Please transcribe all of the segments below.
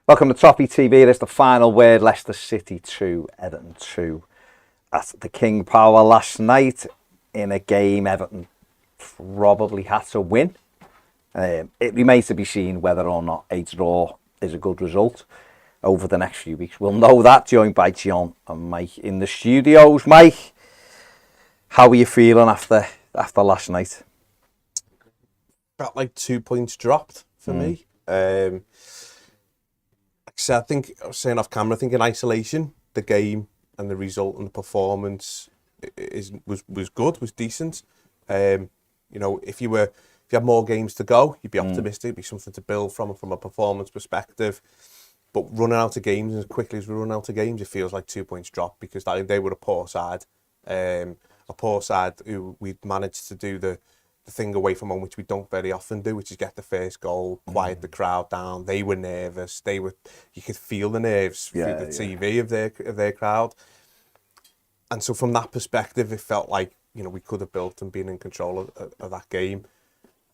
Welcome to Toffee TV. It is the final word. Leicester City 2, Everton 2 at the King Power last night in a game Everton probably had to win. It remains to be seen whether or not a draw is a good result over the next few weeks. We'll know that, joined by John and Mike in the studios. Mike, how are you feeling after last night? Felt like 2 points dropped for me. So I think I was saying off camera, I think in isolation, the game and the result and the performance was good, was decent. You know, if you had more games to go, you'd be optimistic, it'd be something to build from a performance perspective. But running out of games, as quickly as we run out of games, it feels like 2 points dropped because they were a poor side who we'd managed to do the thing away from home, which we don't very often do, which is get the first goal, quiet the crowd down. They were nervous. You could feel the nerves through the TV of their crowd. And so from that perspective, it felt like, you know, we could have built and been in control of that game.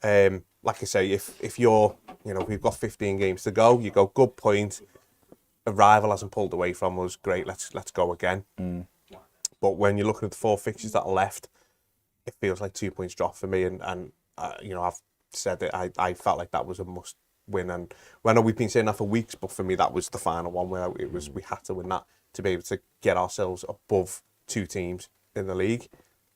Like I say, if you're, you know, we've got 15 games to go, you go, good point. A rival hasn't pulled away from us. Great, let's go again. But when you're looking at the 4 fixtures that are left, it feels like 2 points drop for me, and you know, I've said it. I felt like that was a must win, and I know we've been saying that for weeks, but for me that was the final one where we had to win that to be able to get ourselves above 2 teams in the league.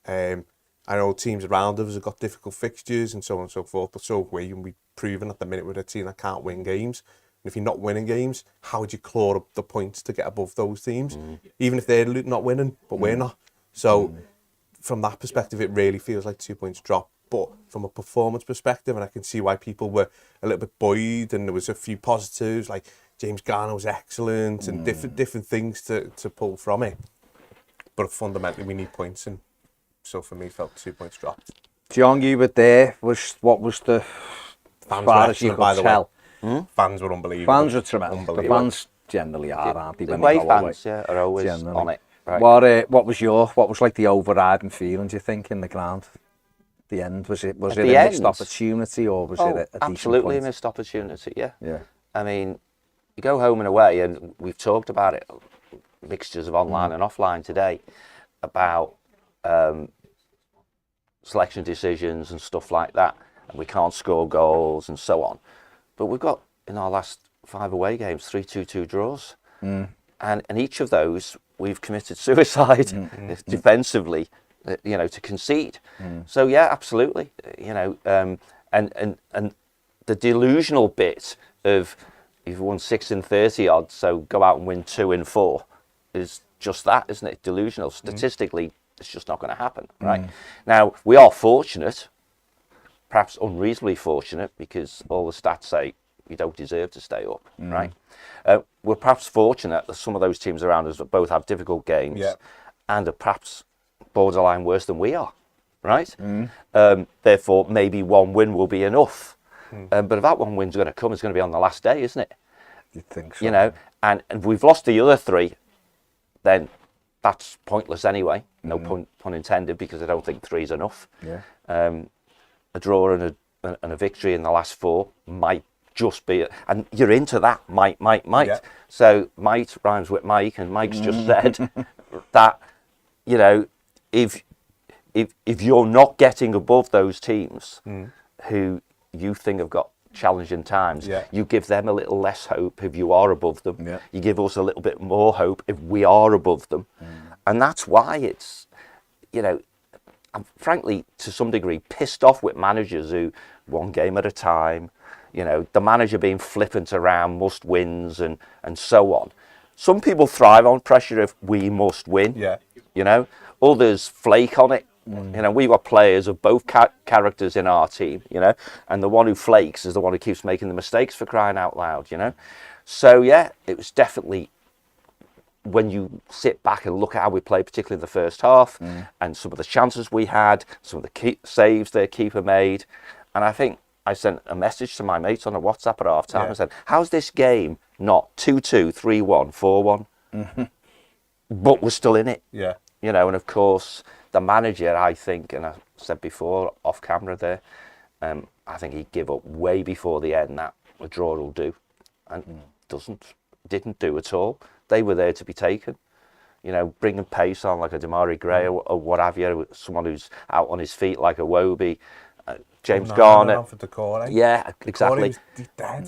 I know teams around us have got difficult fixtures and so on and so forth, but so have we, and we've proven at the minute we're a team that can't win games. And if you're not winning games, how would you claw up the points to get above those teams? Even if they're not winning, but we're not. So from that perspective, it really feels like 2 points drop. But from a performance perspective, and I can see why people were a little bit buoyed, and there was a few positives, like James Garner was excellent, and different things to pull from it. But fundamentally, we need points, and so for me, felt 2 points dropped. John, you were there. What was the fans far as you could tell? Fans were unbelievable. Fans were tremendous. The fans generally are, aren't they? The away fans, are always generally on it. Right. What was like the overriding feeling, do you think, in the ground at the end? Was it a missed opportunity, or was it a decent absolutely point? A missed opportunity, yeah. Yeah. I mean, you go home and away, and we've talked about it, mixtures of online and offline today, about selection decisions and stuff like that, and we can't score goals and so on. But we've got, in our last 5 away games, 3 2-2 draws. And each of those, we've committed suicide defensively, you know, to concede. So yeah, absolutely, you know, and the delusional bit of you've won 6 in 30 odd, so go out and win 2 in 4 is just that, isn't it? Delusional. Statistically, it's just not going to happen, right? Now, we are fortunate, perhaps unreasonably fortunate, because all the stats say we don't deserve to stay up, right? We're perhaps fortunate that some of those teams around us both have difficult games and are perhaps borderline worse than we are, right? Therefore, maybe 1 win will be enough. But if that 1 win's going to come, it's going to be on the last day, isn't it? You'd think so. You know, and we've lost the other 3, then that's pointless anyway. No pun intended, because I don't think 3's enough. A draw and a victory in the last 4 might just be, and you're into that, might. So might rhymes with Mike, and Mike's just said that, you know, if you're not getting above those teams who you think have got challenging times, you give them a little less hope if you are above them. You give us a little bit more hope if we are above them. And that's why it's, you know, I'm frankly, to some degree, pissed off with managers who 1 game at a time, you know, the manager being flippant around must wins and so on. Some people thrive on pressure if we must win, you know. Others flake on it. You know, we've got players of both characters in our team, you know, and the one who flakes is the one who keeps making the mistakes, for crying out loud, you know. So, yeah, it was definitely, when you sit back and look at how we played, particularly in the first half, and some of the chances we had, some of the saves their keeper made, and I think I sent a message to my mates on a WhatsApp at half time and said, how's this game not 2-2, 3-1, 4-1? But we're still in it. You know, and of course, the manager, I think, and I said before off camera there, I think he'd give up way before the end that a draw will do. And didn't do at all. They were there to be taken. You know, bringing pace on like a Damari Gray or what have you, someone who's out on his feet like a Wobie. James Garner. Yeah, exactly.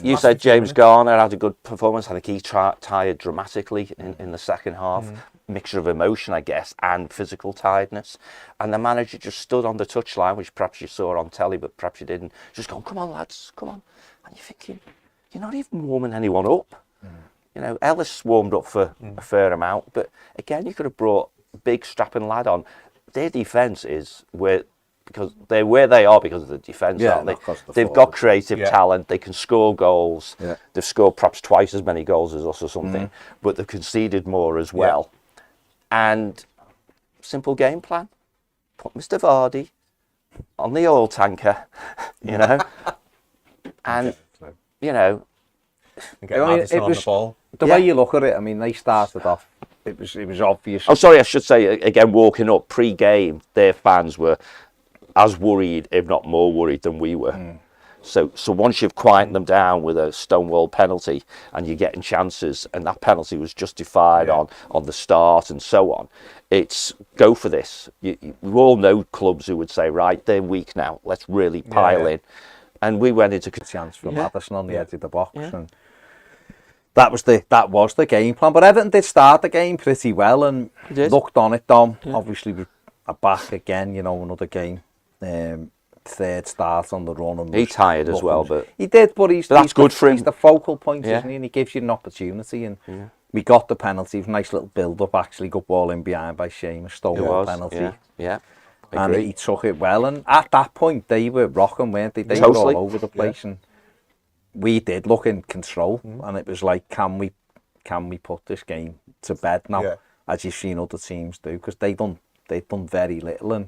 You said James Garner had a good performance. I think he tired dramatically in the second half. Mixture of emotion, I guess, and physical tiredness. And the manager just stood on the touchline, which perhaps you saw on telly, but perhaps you didn't. Just going, come on, lads, come on. And you're thinking, you're not even warming anyone up. You know, Ellis warmed up for a fair amount, but again, you could have brought a big strapping lad on. Their defence is because they're where they are because of the defence, aren't they? They've got creative talent. They can score goals. Yeah. They've scored perhaps twice as many goals as us or something, but they've conceded more as well. And simple game plan: put Mr. Vardy on the oil tanker, you know, and you know. And get Mathew on the ball. The way you look at it, I mean, they started off. It was obvious. Oh, sorry, I should say again. Walking up pre-game, their fans were as worried, if not more worried, than we were. So once you've quieted them down with a Stonewall penalty and you're getting chances, and that penalty was justified on the start and so on, it's go for this. We all know clubs who would say, right, they're weak now, let's really pile in. And we went into a chance for Mathew on the edge of the box, and that was the game plan. But Everton did start the game pretty well and looked on it. Dom obviously we are back again. You know, another game. Third start on the run. And he tired as well, but he did. But that's good for him. He's the focal point, isn't he? And he gives you an opportunity. And we got the penalty. It was a nice little build-up. Actually, got ball in behind by Seamus. Stonewall penalty. Yeah. And he took it well. And at that point, they were rocking, weren't they? They were all over the place, and we did look in control. And it was like, can we put this game to bed now, as you've seen other teams do? Because they've done very little.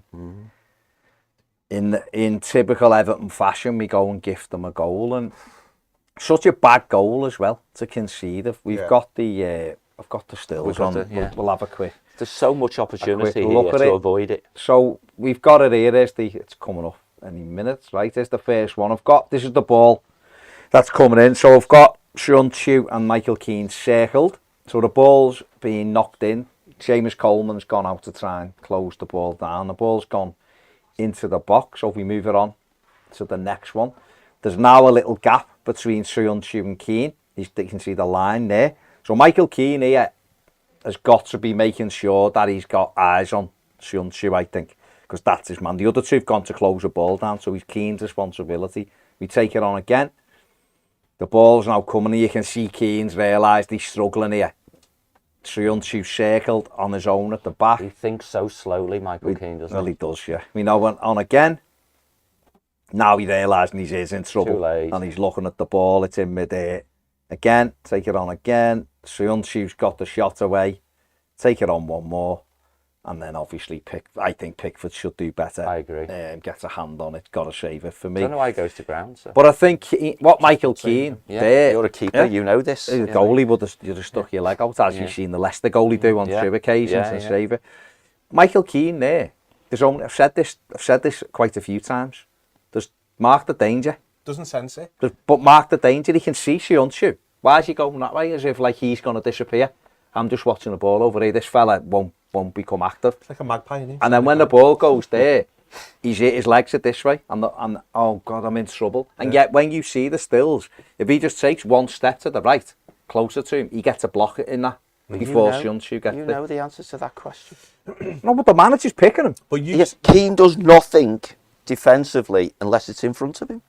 And in typical Everton fashion, we go and gift them a goal, and such a bad goal as well to concede. If we've got the, I've got the stills on. We'll have a quick. There's so much opportunity here to avoid it. So we've got it here. It's coming up any minutes, right? There's the first one. This is the ball that's coming in. So I've got Shunchu and Michael Keane circled. So the ball's being knocked in. Seamus Coleman's gone out to try and close the ball down. The ball's gone into the box. So if we move it on to the next one, there's now a little gap between Shunchu and Keane. You can see the line there. So Michael Keane here has got to be making sure that he's got eyes on Shunchu, I think, because that's his man. The other two have gone to close the ball down, so he's Keane's responsibility. We take it on again. The ball's now coming, and you can see Keane's realised he's struggling here. Shunchu circled on his own at the back. He thinks so slowly, Michael Keane, doesn't he? Well, he does, yeah. We know on again. Now he realising he's in trouble, and he's looking at the ball. It's in mid-air. Again, take it on again. Shunchu's got the shot away. Take it on one more. And then obviously I think Pickford should do better. I agree. Gets a hand on it. Got to save it for me. I don't know why he goes to ground. So. But I think what Michael Keane there. You're a keeper, you know this. The goalie would have stuck your leg out, as you've seen the Leicester goalie do on 2 occasions and save it. Michael Keane there. I've said this quite a few times. Just mark the danger. Doesn't sense it. But mark the danger. He can see Shunchu. Why is he going that way? As if like he's going to disappear. I'm just watching the ball over here. This fella won't become active. It's like a magpie, isn't it? And then when the ball goes there, his legs are this way. And oh God, I'm in trouble. And yet when you see the stills, if he just takes one step to the right, closer to him, he gets a block in that before Shunchu gets there. You know the answers to that question. No, but the manager's picking him. But Keane does nothing defensively unless it's in front of him.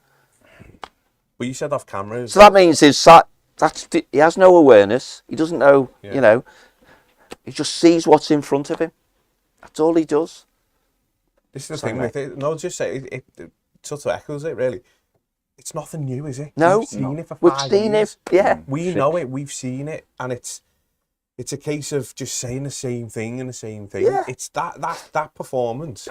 But you said off camera. So that means he has no awareness. He doesn't know, you know. He just sees what's in front of him. That's all he does. This is the thing with it. No, just say it sort of echoes it, really. It's nothing new, is it? No. We've seen it for 5 years. We've seen it, yeah. We know it, we've seen it, and it's a case of just saying the same thing and the same thing. Yeah. It's that performance.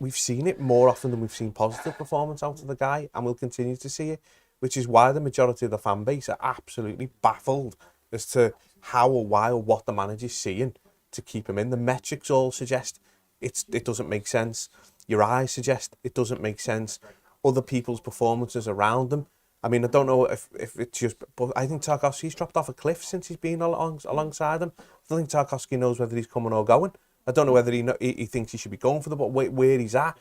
We've seen it more often than we've seen positive performance out of the guy, and we'll continue to see it, which is why the majority of the fan base are absolutely baffled as to how or why or what the manager's seeing to keep him in. The metrics all suggest it doesn't make sense. Your eyes suggest it doesn't make sense. Other people's performances around them I mean, I don't know if it's just, but I think Tarkowski's dropped off a cliff since he's been alongside him. I don't think Tarkowski knows whether he's coming or going. I don't know whether he thinks he should be going for the ball, where he's at.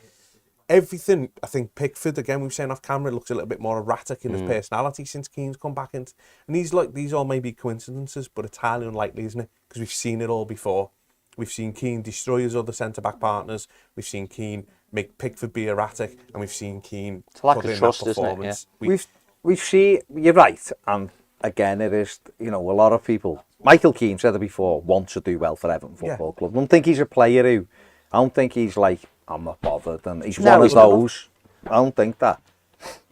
Everything, I think Pickford, again, we were saying off camera, looks a little bit more erratic in his personality since Keane's come back in. And these all may be coincidences, but it's highly unlikely, isn't it? Because we've seen it all before. We've seen Keane destroy his other centre-back partners. We've seen Keane make Pickford be erratic. And we've seen Keane put in trust, that performance. Isn't it? Yeah. We've seen, you're right. And again, it is, a lot of people, Michael Keane said it before, wants to do well for Everton Football Club. I don't think he's a player I don't think he's like, I'm not bothered. And he's one of those. I don't think that.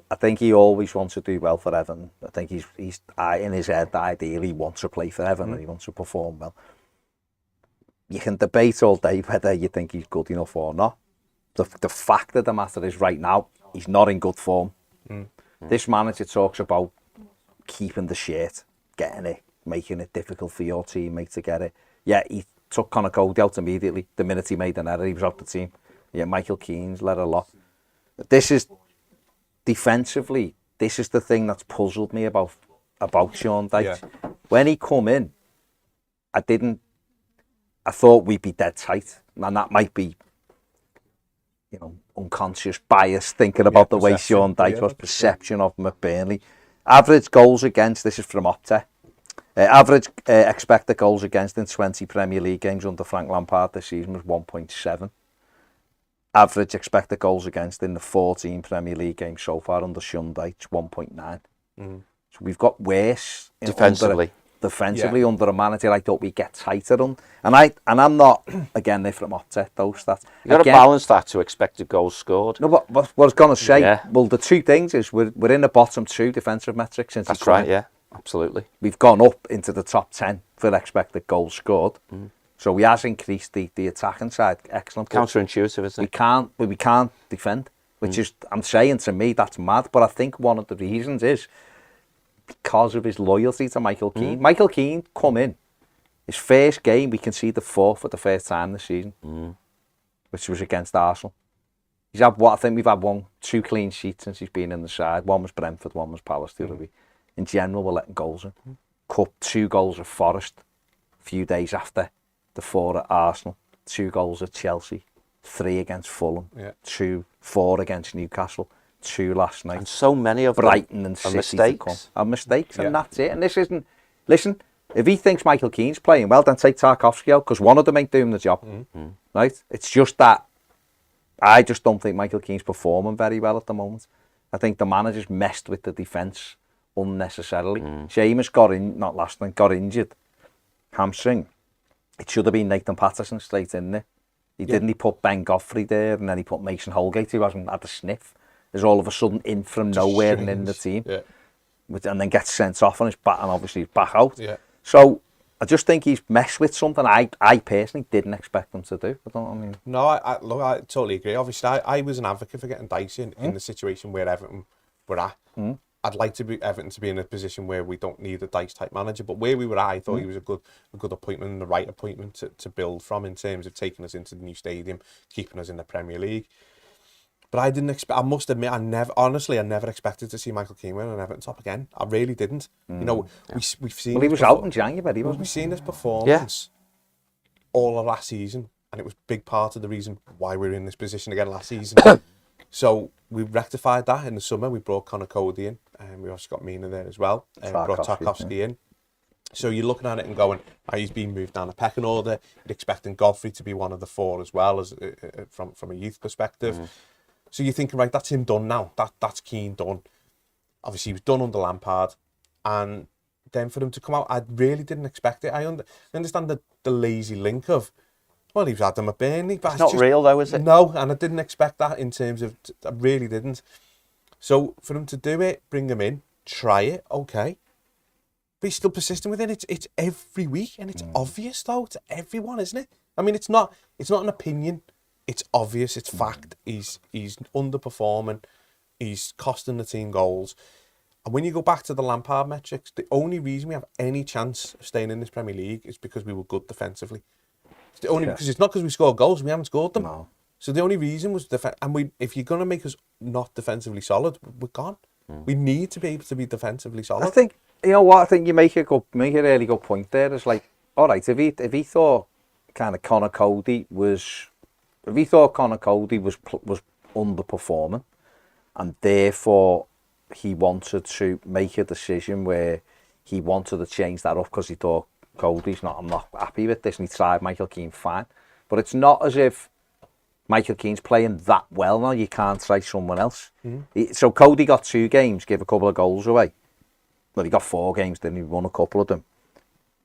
I think he always wants to do well for Everton. I think he's in his head, ideally, he wants to play for Everton and he wants to perform well. You can debate all day whether you think he's good enough or not. The fact of the matter is, right now, he's not in good form. This manager talks about keeping the shirt, getting it, making it difficult for your teammate to get it. Yeah, he took Conor Cody out immediately. The minute he made an error, he was out the team. Yeah, Michael Keane's led a lot. This is, defensively, this is the thing that's puzzled me about Sean Dyche. Yeah. When he come in, I thought we'd be dead tight. And that might be, unconscious bias thinking about the way Sean Dyche was, perception of him at Burnley. Average goals against, this is from Opta. Average expected goals against in 20 Premier League games under Frank Lampard this season was 1.7. Average expected goals against in the 14 Premier League games so far under Sean Dyche, 1.9. So we've got worse defensively. Under a manager. I thought we'd get tighter on, and I'm not, again, they're from Opta, those stats. You got to balance that to expected goals scored. No, but what I was going to say, well, the two things is we're in the bottom 2 defensive metrics since that's right. Yeah, absolutely. We've gone up into the top 10 for expected goals scored. So he has increased the attacking side. Excellent. Counterintuitive, isn't it? We can't defend, which is, I'm saying, to me, that's mad. But I think one of the reasons is because of his loyalty to Michael Keane. Michael Keane come in, his first game, we conceded 4 for the first time this season, which was against Arsenal. He's had I think we've had 2 clean sheets since he's been in the side. One was Brentford, one was Palace the other week. In general, we're letting goals in. Cup, 2 goals at Forest, a few days after the 4 at Arsenal, 2 goals at Chelsea, 3 against Fulham, 4 against Newcastle, 2 last night. And so many of Brighton and City mistakes. Are mistakes, and that's it. And this isn't, listen, if he thinks Michael Keane's playing well, then take Tarkowski out, because one of them ain't doing the job. Right? It's just that I just don't think Michael Keane's performing very well at the moment. I think the manager's messed with the defence unnecessarily. Seamus got injured. Hamstring. It should have been Nathan Patterson straight in there. He didn't. He put Ben Godfrey there, and then he put Mason Holgate, who hasn't had a sniff. Is all of a sudden in from nowhere and in the team, and then gets sent off on his back, and obviously he's back out. So I just think he's messed with something I personally didn't expect him to do. No, I totally agree. Obviously, I was an advocate for getting Dyche in the situation where Everton were at. I'd like Everton to be in a position where we don't need a Dyche type manager, but where we were at, I thought he was a good appointment and the right appointment to build from in terms of taking us into the new stadium, keeping us in the Premier League. But I didn't expect. I must admit, I never expected to see Michael Keane win an Everton top again. I really didn't. We've seen. Well, he was out in January, wasn't he? We've seen his performance all of last season, and it was a big part of the reason why we were in this position again last season. So we rectified that in the summer. We brought Conor Cody in, and we also got Mina there as well, and brought Tarkowski in. So you're looking at it and going, he's been moved down the pecking order. You're expecting Godfrey to be one of the 4 as well, as from a youth perspective. So you're thinking, right, that's him done now. That's Keane done. Obviously, he was done under Lampard. And then for him to come out, I really didn't expect it. I understand the lazy link of, well, he was had him at Burnley. But it's not real, though, is it? No, and I didn't expect that in terms of, I really didn't. So for him to do it, bring him in, try it, okay. But he's still persistent with it. It's every week, and it's obvious, though, to everyone, isn't it? I mean, it's not an opinion. It's obvious, it's fact. He's underperforming. He's costing the team goals. And when you go back to the Lampard metrics, the only reason we have any chance of staying in this Premier League is because we were good defensively. It's the only because it's not because we scored goals. We haven't scored them. No. So the only reason was if you're going to make us not defensively solid, we're gone. We need to be able to be defensively solid. I think, you know what, I think you make a really good point there. It's like, all right, if he thought kind of Connor Cody was underperforming, and therefore he wanted to make a decision where he wanted to change that up because he thought I'm not happy with this, and he tried Michael Keane, fine. But it's not as if Michael Keane's playing that well now, you can't try someone else. So Cody got 2 games, gave a couple of goals away. Well, he got 4 games, then he won a couple of them.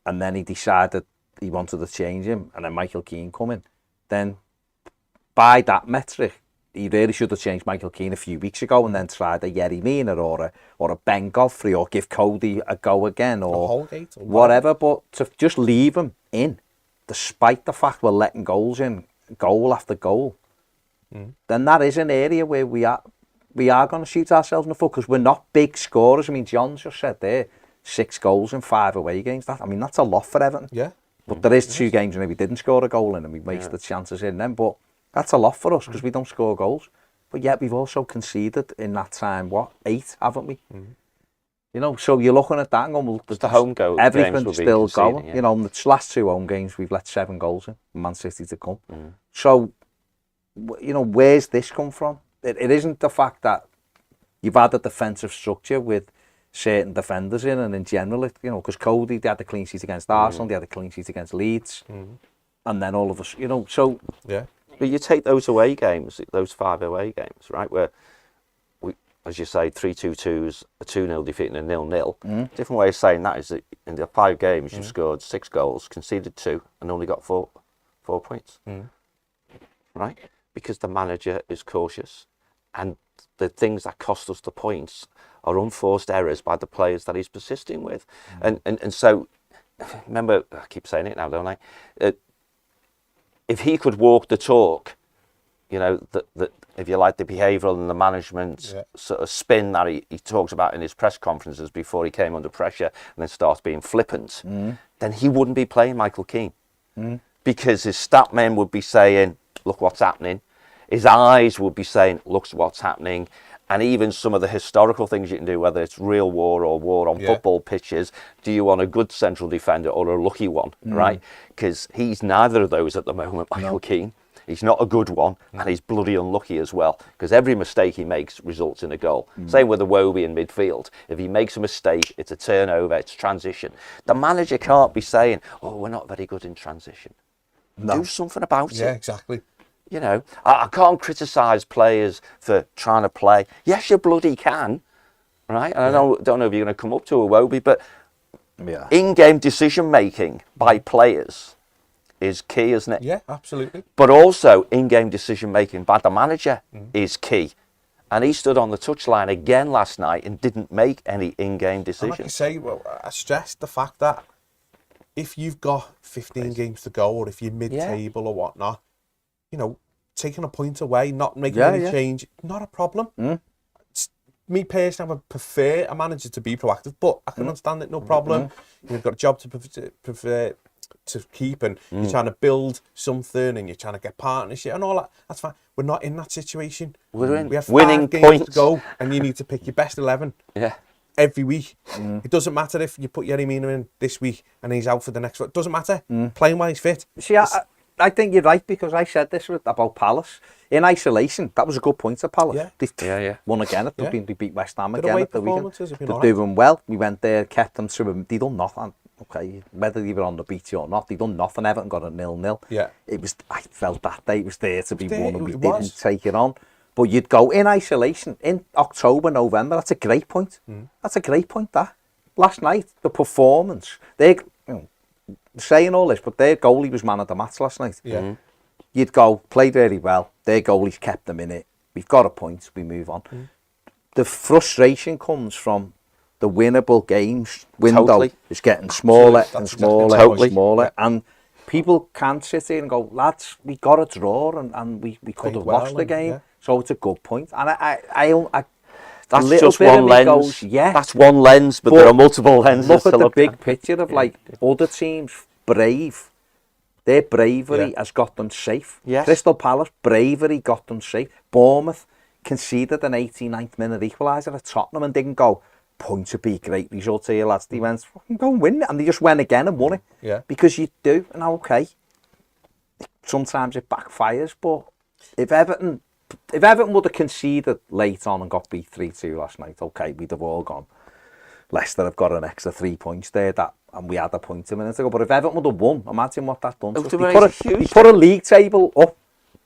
And then he decided he wanted to change him, and then Michael Keane come in. Then, by that metric, he really should have changed Michael Keane a few weeks ago and then tried a Yerry Mina or a Ben Godfrey, or give Cody a go again, or Holgate, or whatever. But to just leave him in, despite the fact we're letting goals in, goal after goal, then that is an area where we are going to shoot ourselves in the foot, because we're not big scorers. I mean, John just said there, 6 goals in 5 away games. That's a lot for Everton. Yeah. But there is 2 games when we didn't score a goal in and we wasted chances in them. But that's a lot for us because we don't score goals. But yet we've also conceded in that time, 8, haven't we? You know, so you're looking at that and going, well, the home goal, everything's still going. Yeah. You know, in the last 2 home games, we've let 7 goals in, Man City to come. So, you know, where's this come from? It isn't the fact that you've had a defensive structure with certain defenders in, and in general, you know, because Cody, they had the clean sheet against Arsenal, they had the clean sheet against Leeds, and then all of us, you know, so... Yeah. But you take those away games, those 5 away games, right, where we, as you say, 3-2-2s, a 2-0 defeat and a 0-0. Different way of saying that is that in the 5 games you've scored 6 goals, conceded 2, and only got 4 points. Right? Because the manager is cautious, and the things that cost us the points are unforced errors by the players that he's persisting with. And so, remember, I keep saying it now, don't I? If he could walk the talk, you know, that if you like, the behavioural and the management sort of spin that he talks about in his press conferences before he came under pressure and then starts being flippant, then he wouldn't be playing Michael Keane. Because his stat men would be saying, look what's happening. His eyes would be saying, look what's happening. And even some of the historical things you can do, whether it's real war or war on football pitches, do you want a good central defender or a lucky one, right? Because he's neither of those at the moment, Michael Keane. He's not a good one, and he's bloody unlucky as well, because every mistake he makes results in a goal. Same with the Iwobi in midfield. If he makes a mistake, it's a turnover, it's transition. The manager can't be saying, oh, we're not very good in transition. Do something about it. Yeah, exactly. You know, I can't criticise players for trying to play. Yes, you bloody can, right? And I don't know if you're going to come up to Iwobi, but in-game decision-making by players is key, isn't it? Yeah, absolutely. But also, in-game decision-making by the manager is key. And he stood on the touchline again last night and didn't make any in-game decisions. And like I say, well, I stress the fact that if you've got 15 games to go, or if you're mid-table or whatnot, you know, taking a point away, not making any change, not a problem. Me personally, I would prefer a manager to be proactive, but I can understand it, no problem. You've got a job to keep, and you're trying to build something, and you're trying to get partnership and all that. That's fine. We're not in that situation. We have 5 winning games points to go, and you need to pick your best 11 every week. It doesn't matter if you put Yerry Mina in this week and he's out for the next one. It doesn't matter. Playing while he's fit. See, I think you're right, because I said this about Palace. In isolation, that was a good point to Palace. They won again at Dublin. They beat West Ham again at the weekend. They're doing well. We went there, kept them to them. They done nothing. Okay, whether they were on the beach or not, they done nothing. Everton got a 0-0. It was. I felt that day it was there to be won, and we didn't take it on. But you'd go in isolation in October, November. That's a great point. That's a great point. That last night, the performance. They, saying all this, but their goalie was man of the match last night. You'd go, played really well. Their goalie's kept them in it. We've got a point. We move on. The frustration comes from the winnable games window is getting smaller and smaller and smaller, and people can't sit here and go, lads, we got a draw and we could have lost the game. So it's a good point, and I that's just one lens. Goes, that's one lens, but there are multiple lenses. Look at the big picture of like other teams brave. Their bravery has got them safe. Crystal Palace bravery got them safe. Bournemouth conceded an 89th minute equaliser at Tottenham and didn't go, point would be a great result here, lads. They went, fucking go and win it. And they just went again and won it. Yeah. Because you do. And okay, sometimes it backfires, but if Everton would have conceded late on and got beat 3-2 last night, okay, we'd have all gone, Leicester have got an extra 3 points there, and we had a point a minute ago. But if Everton would have won, imagine what that's done. He put a league table up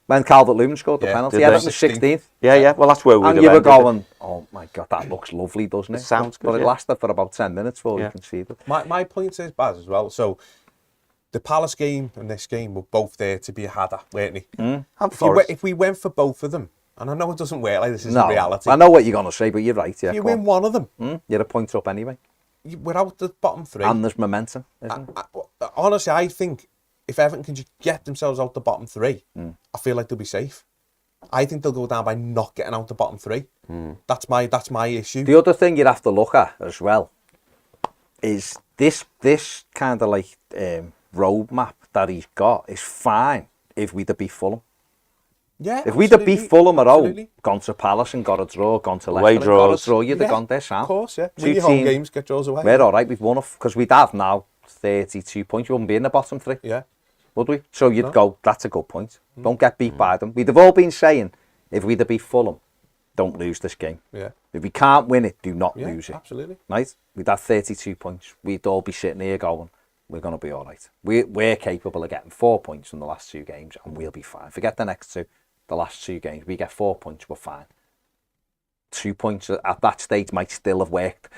when Calvert-Lewin scored the penalty. Everton was 16th. Yeah. Well, that's where we And you were going, oh my God, that looks lovely, doesn't it? Sounds good. But it lasted for about 10 minutes before we conceded. My point is, Baz, as well. So the Palace game and this game were both there to be a hadder, weren't they? If we went for both of them, and I know it doesn't work like this is reality. I know what you're going to say, but you're right. Yeah, if you win one of them, you're a point up anyway. We're out the bottom three. And there's momentum, isn't it? Honestly, I think if Everton can just get themselves out the bottom three, I feel like they'll be safe. I think they'll go down by not getting out the bottom three. That's my issue. The other thing you'd have to look at as well is this kind of like roadmap that he's got is fine if we'd have beat Fulham. Yeah, if we'd have beat Fulham at home, gone to Palace and got a draw, gone to Leicester and got a draw, you'd have gone there, Sam. Of course, yeah. Win your home games, get draws away. We're all right, we've won off, because we'd have now 32 points. You wouldn't be in the bottom three. Yeah. Would we? So you'd go, that's a good point. Don't get beat by them. We'd have all been saying, if we'd have beat Fulham, don't lose this game. Yeah. If we can't win it, do not lose it. Absolutely. Right? We'd have 32 points. We'd all be sitting here going, we're going to be all right. We're capable of getting 4 points from the last two games, and we'll be fine. Forget the next two. The last two games, we get 4 points, we're fine. 2 points at that stage might still have worked.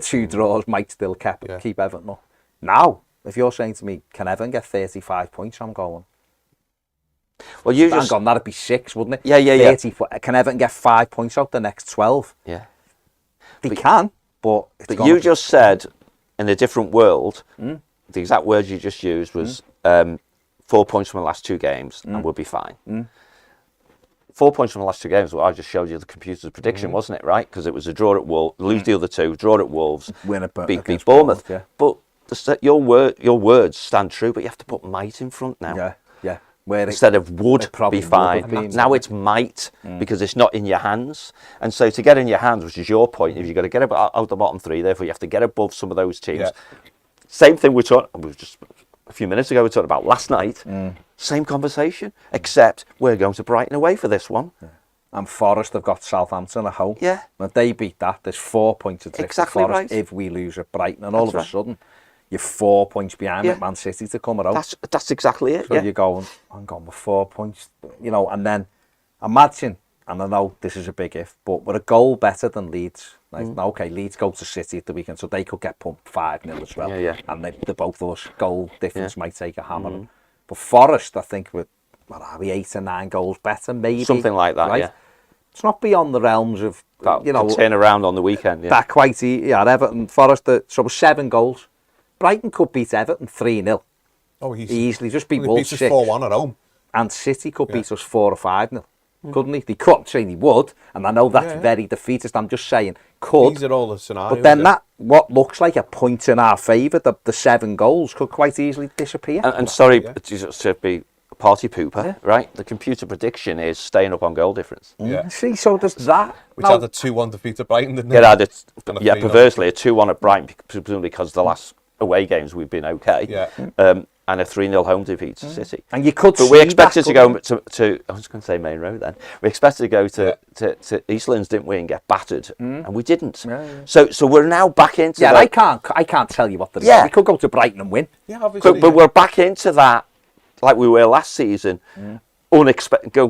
2 draws might still keep Everton up. Now, if you're saying to me, can Everton get 35 points, I'm going, well, you just gone, that'd be 6, wouldn't it? Yeah. Can Everton get 5 points out the next 12? Yeah. They can, but you just said, in a different world, the exact words you just used was 4 points from the last two games, and we'll be fine. 4 points from the last two games, well, I just showed you the computer's prediction, wasn't it, right? Because it was a draw at Wolves, lose the other two, draw at Wolves, beat Bournemouth. Yeah. But your words stand true, but you have to put might in front now. Yeah. Instead of would be fine. Now it's might, because it's not in your hands. And so to get in your hands, which is your point, is you've got to get out the bottom three, therefore you have to get above some of those teams. Yeah. Same thing we were just a few minutes ago, we talked about last night. Same conversation, except we're going to Brighton away for this one. Yeah. And Forest have got Southampton at home. Yeah. And if they beat that, there's 4 points at Forest right. If we lose at Brighton. And all of a sudden, you're 4 points behind at Man City to come at home. That's exactly it. So you're going, I'm going with 4 points. You know, and then imagine, and I know this is a big if, but we're a goal better than Leeds. Like, okay, Leeds go to City at the weekend, so they could get pumped 5-0 as well. Yeah. And they're both of us. Goal difference might take a hammer. But Forest, I think, what are we, 8 or 9 goals better, maybe? Something like that, right? Yeah. It's not beyond the realms of, that, turn around on the weekend. Yeah. That quite easy. Yeah, Everton, Forest, so 7 goals. Brighton could beat Everton 3-0. Oh, easily. Just beat Wolves 6. 4-1 at home. And City could beat us 4 or 5-0. Couldn't they? They could, saying they would, and I know that's very defeatist. I'm just saying, could. These are all the scenarios. But then that, what looks like a point in our favour, the 7 goals, could quite easily disappear. And sorry to be a party pooper, right? The computer prediction is staying up on goal difference. Yeah. See, so does that. Which had a 2-1 defeat at Brighton, didn't it? Perversely, a 2-1 at Brighton, presumably because the last away games we've been okay. Yeah. And a 3-0 home defeat to City. And you could but we expected to go to I was going to say Main Road then. We expected to go to Eastlands, didn't we, and get battered. And we didn't. So we're now back into that. I can't tell you what the result. We could go to Brighton and win. Yeah, obviously. But we're back into that like we were last season. Going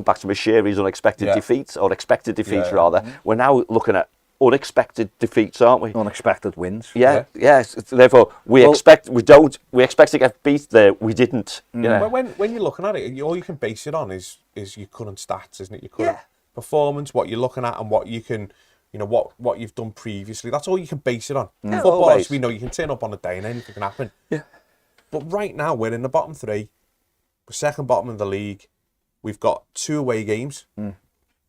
back to Mashiri's unexpected defeats, or expected defeats rather. We're now looking at unexpected defeats, aren't we? Unexpected wins. Yes. Therefore, we expect to get beat there. We didn't. But when you're looking at it, all you can base it on is your current stats, isn't it? Your current performance, what you're looking at, and what you can, what you've done previously. That's all you can base it on. Football, we know you can turn up on a day and anything can happen. Yeah. But right now we're in the bottom 3. We're second bottom of the league. We've got 2 away games.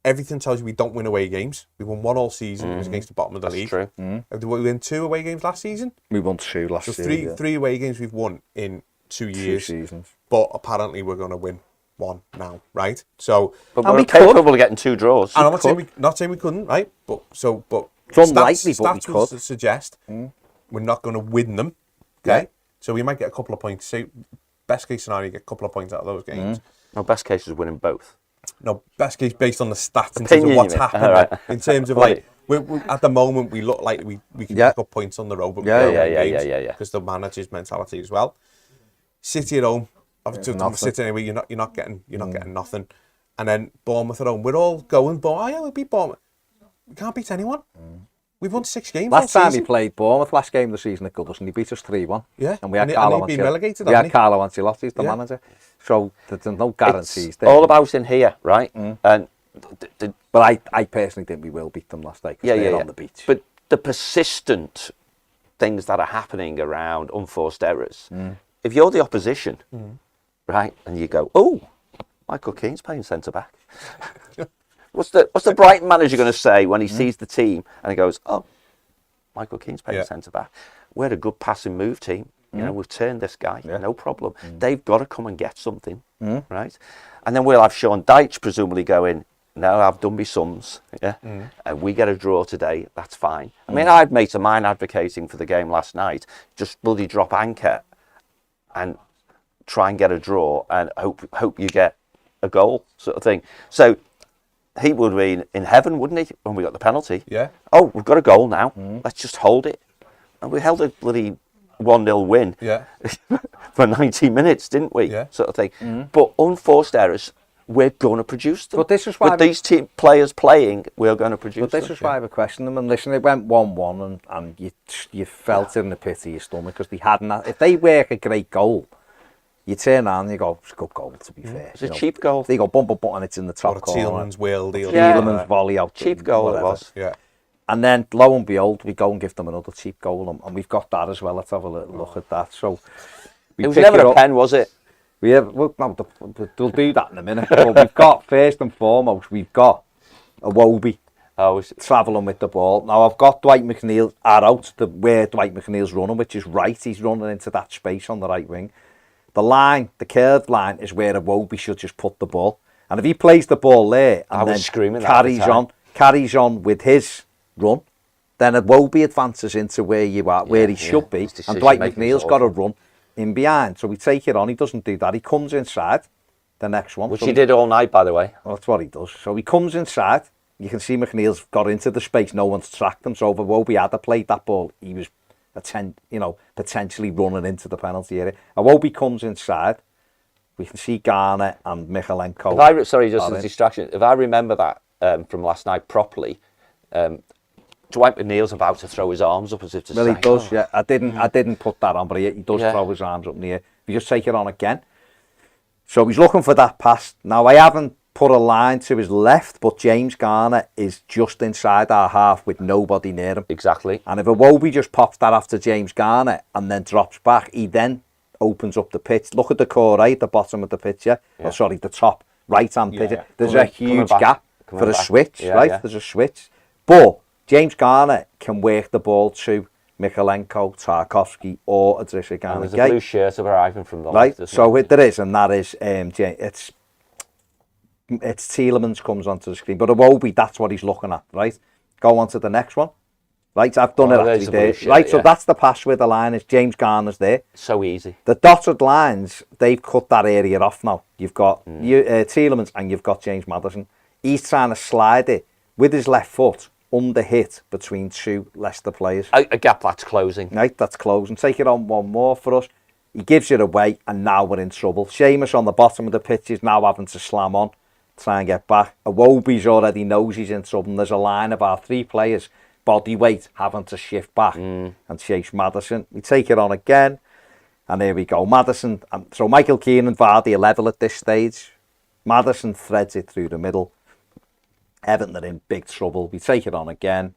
Everything tells you we don't win away games. We won 1 all season. It was against the bottom of the league. True. Did we win 2 away games last season? We won 2 last year. So 3 away games we've won in 2 years. 2 seasons. But apparently we're going to win 1 now, right? So, But And we're we capable of getting 2 draws. and I'm not saying we couldn't, right? But It's unlikely, but we stats could. would suggest we're not going to win them. Okay, Yeah. so we might get a couple of points. Say, best case scenario, you get a couple of points out of those games. No, best case is winning both. No, best case based on the stats in terms Opinion, of what's you mean? happening. Right. In terms of Right. like, we at the moment we look like we can Yeah. pick up points on the road, but we Yeah, don't yeah, win yeah, games yeah. because the manager's mentality as well. City at home, obviously, nothing. City anyway. You're not getting nothing, and then Bournemouth at home. We're all going, but oh yeah, we'll beat Bournemouth. We can't beat anyone. We've won 6 games. Last all time he season. played Bournemouth, last game of the season at Goodison, he beat us 3-1. Yeah, And we had and Carlo he'd been Ancelotti. relegated, We hadn't had he? Carlo Ancelotti as the Yeah. manager. So there's no guarantees It's there. all about in here, right? And But I personally think we will beat them last night because they're on the beach. But the persistent things that are happening around unforced errors, if you're the opposition, right, and you go, oh, Michael Keane's playing centre back. What's the Brighton manager going to say when he sees the team and he goes, oh, Michael Keane's playing centre back? We're a good passing move team. You know, we've turned this guy, no problem. They've got to come and get something, right? And then we'll have Sean Dyche presumably going, no, I've done me sums, and we get a draw today, that's fine. I mean, I had mates of mine advocating for the game last night, just bloody drop anchor and try and get a draw and hope you get a goal, sort of thing. So he would be in heaven, wouldn't he, when we got the penalty? Yeah. Oh, we've got a goal now, let's just hold it. And we held a bloody 1-0 win for 90 minutes, didn't we? Yeah. Sort of thing. But unforced errors, we're going to produce them. But this is why with these team players playing, we're going to produce But this them. is why we questioned them. And listen, it went 1-1 and you felt it in the pit of your stomach because they hadn't. If they work a great goal, you turn around and you go, it's a good goal, to be fair. It's a cheap goal. They go bum, bum, bum, and it's in the top Or a corner. Tielemans worldie. Tielemans volley out. Cheap goal whatever. it was. Yeah. And then, lo and behold, we go and give them another cheap goal, and we've got that as well. Let's have a little look at that. So It was never a pen, was it? We have. Well, no, they'll do that in a minute. But we've got first and foremost, we've got a Wobie travelling with the ball. Now I've got Dwight McNeil out where Dwight McNeil's running, which is right. He's running into that space on the right wing. The line, the curved line, is where a Wobie should just put the ball. And if he plays the ball there and then carries on with his run, then a Wobie advances into where you are, where he should be, and Dwight McNeil's got to run in behind. So we take it on. He doesn't do that. He comes inside the next one, which he did all night, by the way. Well, that's what he does. So he comes inside. You can see McNeil's got into the space. No one's tracked him. So if Wobie had played that ball, he was potentially running into the penalty area. Wobie comes inside. We can see Garner and Michalenko. Sorry, just a distraction. If I remember that from last night properly, Dwight McNeil's about to throw his arms up as if to say... Well, he does, yeah. I didn't put that on, but he does throw his arms up in the air. We just take it on again. So he's looking for that pass. Now, I haven't put a line to his left, but James Garner is just inside our half with nobody near him. Exactly. And if Wobie just pops that after James Garner and then drops back, he then opens up the pitch. Look at the core right at the bottom of the pitch, the top right-hand pitch. There's a huge gap for a switch, right? Yeah. There's a switch. But James Garner can work the ball to Michalenko, Tarkovsky, or Adrisha Garner. There's a blue shirt arriving from the left. Right, so there is, and that is, it's Tielemans comes onto the screen. But Wobie, that's what he's looking at, right? Go on to the next one. Right, I've done it actually there. Right, so that's the pass where the line is. James Garner's there. So easy. The dotted lines, they've cut that area off now. You've got Tielemans and you've got James Maddison. He's trying to slide it with his left foot under hit between two Leicester players. A gap that's closing. Right, that's closing. Take it on one more for us. He gives it away and now we're in trouble. Seamus on the bottom of the pitch is now having to slam on, try and get back. Wobie's already knows he's in trouble. And there's a line of our 3 players, body weight, having to shift back and chase Maddison. We take it on again, and there we go. Maddison, so Michael Keane and Vardy are level at this stage. Maddison threads it through the middle. Everton are in big trouble. We take it on again.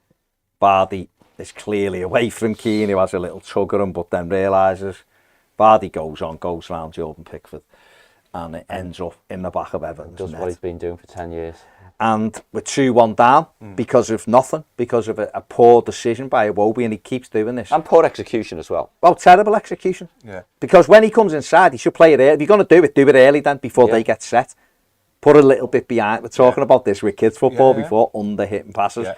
Vardy is clearly away from Keane, who has a little tug at him, but then realises. Vardy goes round Jordan Pickford, and it ends up in the back of Everton's Does net. what he's been doing for 10 years. and we're 2-1 down because of nothing, because of a poor decision by Iwobi, and he keeps doing this. And poor execution as well. Well, terrible execution. Yeah. Because when he comes inside, he should play it early. If you're going to do it early then, before they get set. Put a little bit behind. We're talking about this with kids football before, under hitting passes. Yeah.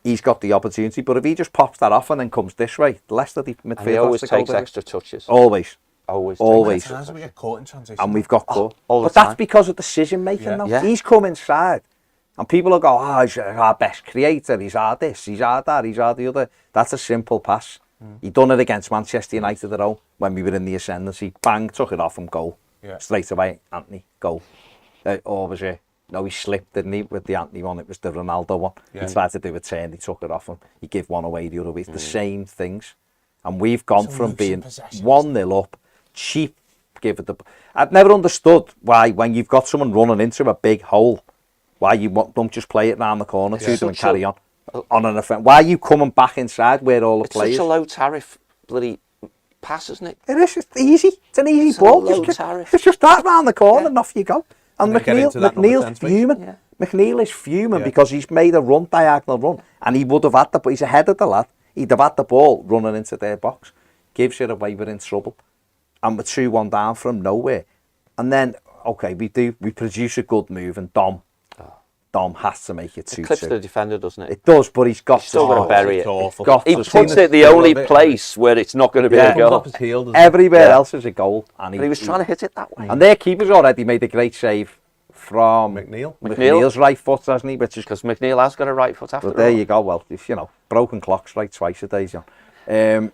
He's got the opportunity, but if he just pops that off and then comes this way, Leicester, the midfield, and he always takes extra touches. Always. Always. We get caught in transition. And we've got caught. But that's because of decision making now. He's come inside. And people will go, oh, he's our best creator, he's our this, he's our that, he's our the other. That's a simple pass. He done it against Manchester United at home when we were in the ascendancy. Bang, took it off from goal. Yeah. Straight away, Anthony, goal. Or was it? No, he slipped, didn't he, with the Anthony one? It was the Ronaldo one. Yeah. He tried to do a turn, he took it off him. He gave one away the other way. It's the same things. And we've gone from being 1-0 up, cheap, give it the... I've never understood why, when you've got someone running into a big hole, why you don't just play it round the corner to them and carry on an offence. Why are you coming back inside where all the players... It's such a low tariff bloody pass, isn't it? It is. It's easy. It's an easy ball. It's just that round the corner and off you go. And McNeil's fuming. Yeah. McNeil is fuming because he's made a diagonal run, and he would have had he's ahead of the lad. He'd have had the ball running into their box. Gives it away, we're in trouble. And we're 2-1 down from nowhere. And then, okay, we produce a good move, and Dom has to make it 2-2. It clips the defender, doesn't it? It does, but he's still got to bury it. He puts it the only place where it's not going to be a goal. Everywhere else is a goal. And he was trying to hit it that way. And their keeper's already made a great save from McNeil's right foot, hasn't he? Because McNeil has got a right foot after all. There you go. Well, if, broken clock's right twice a day, John. And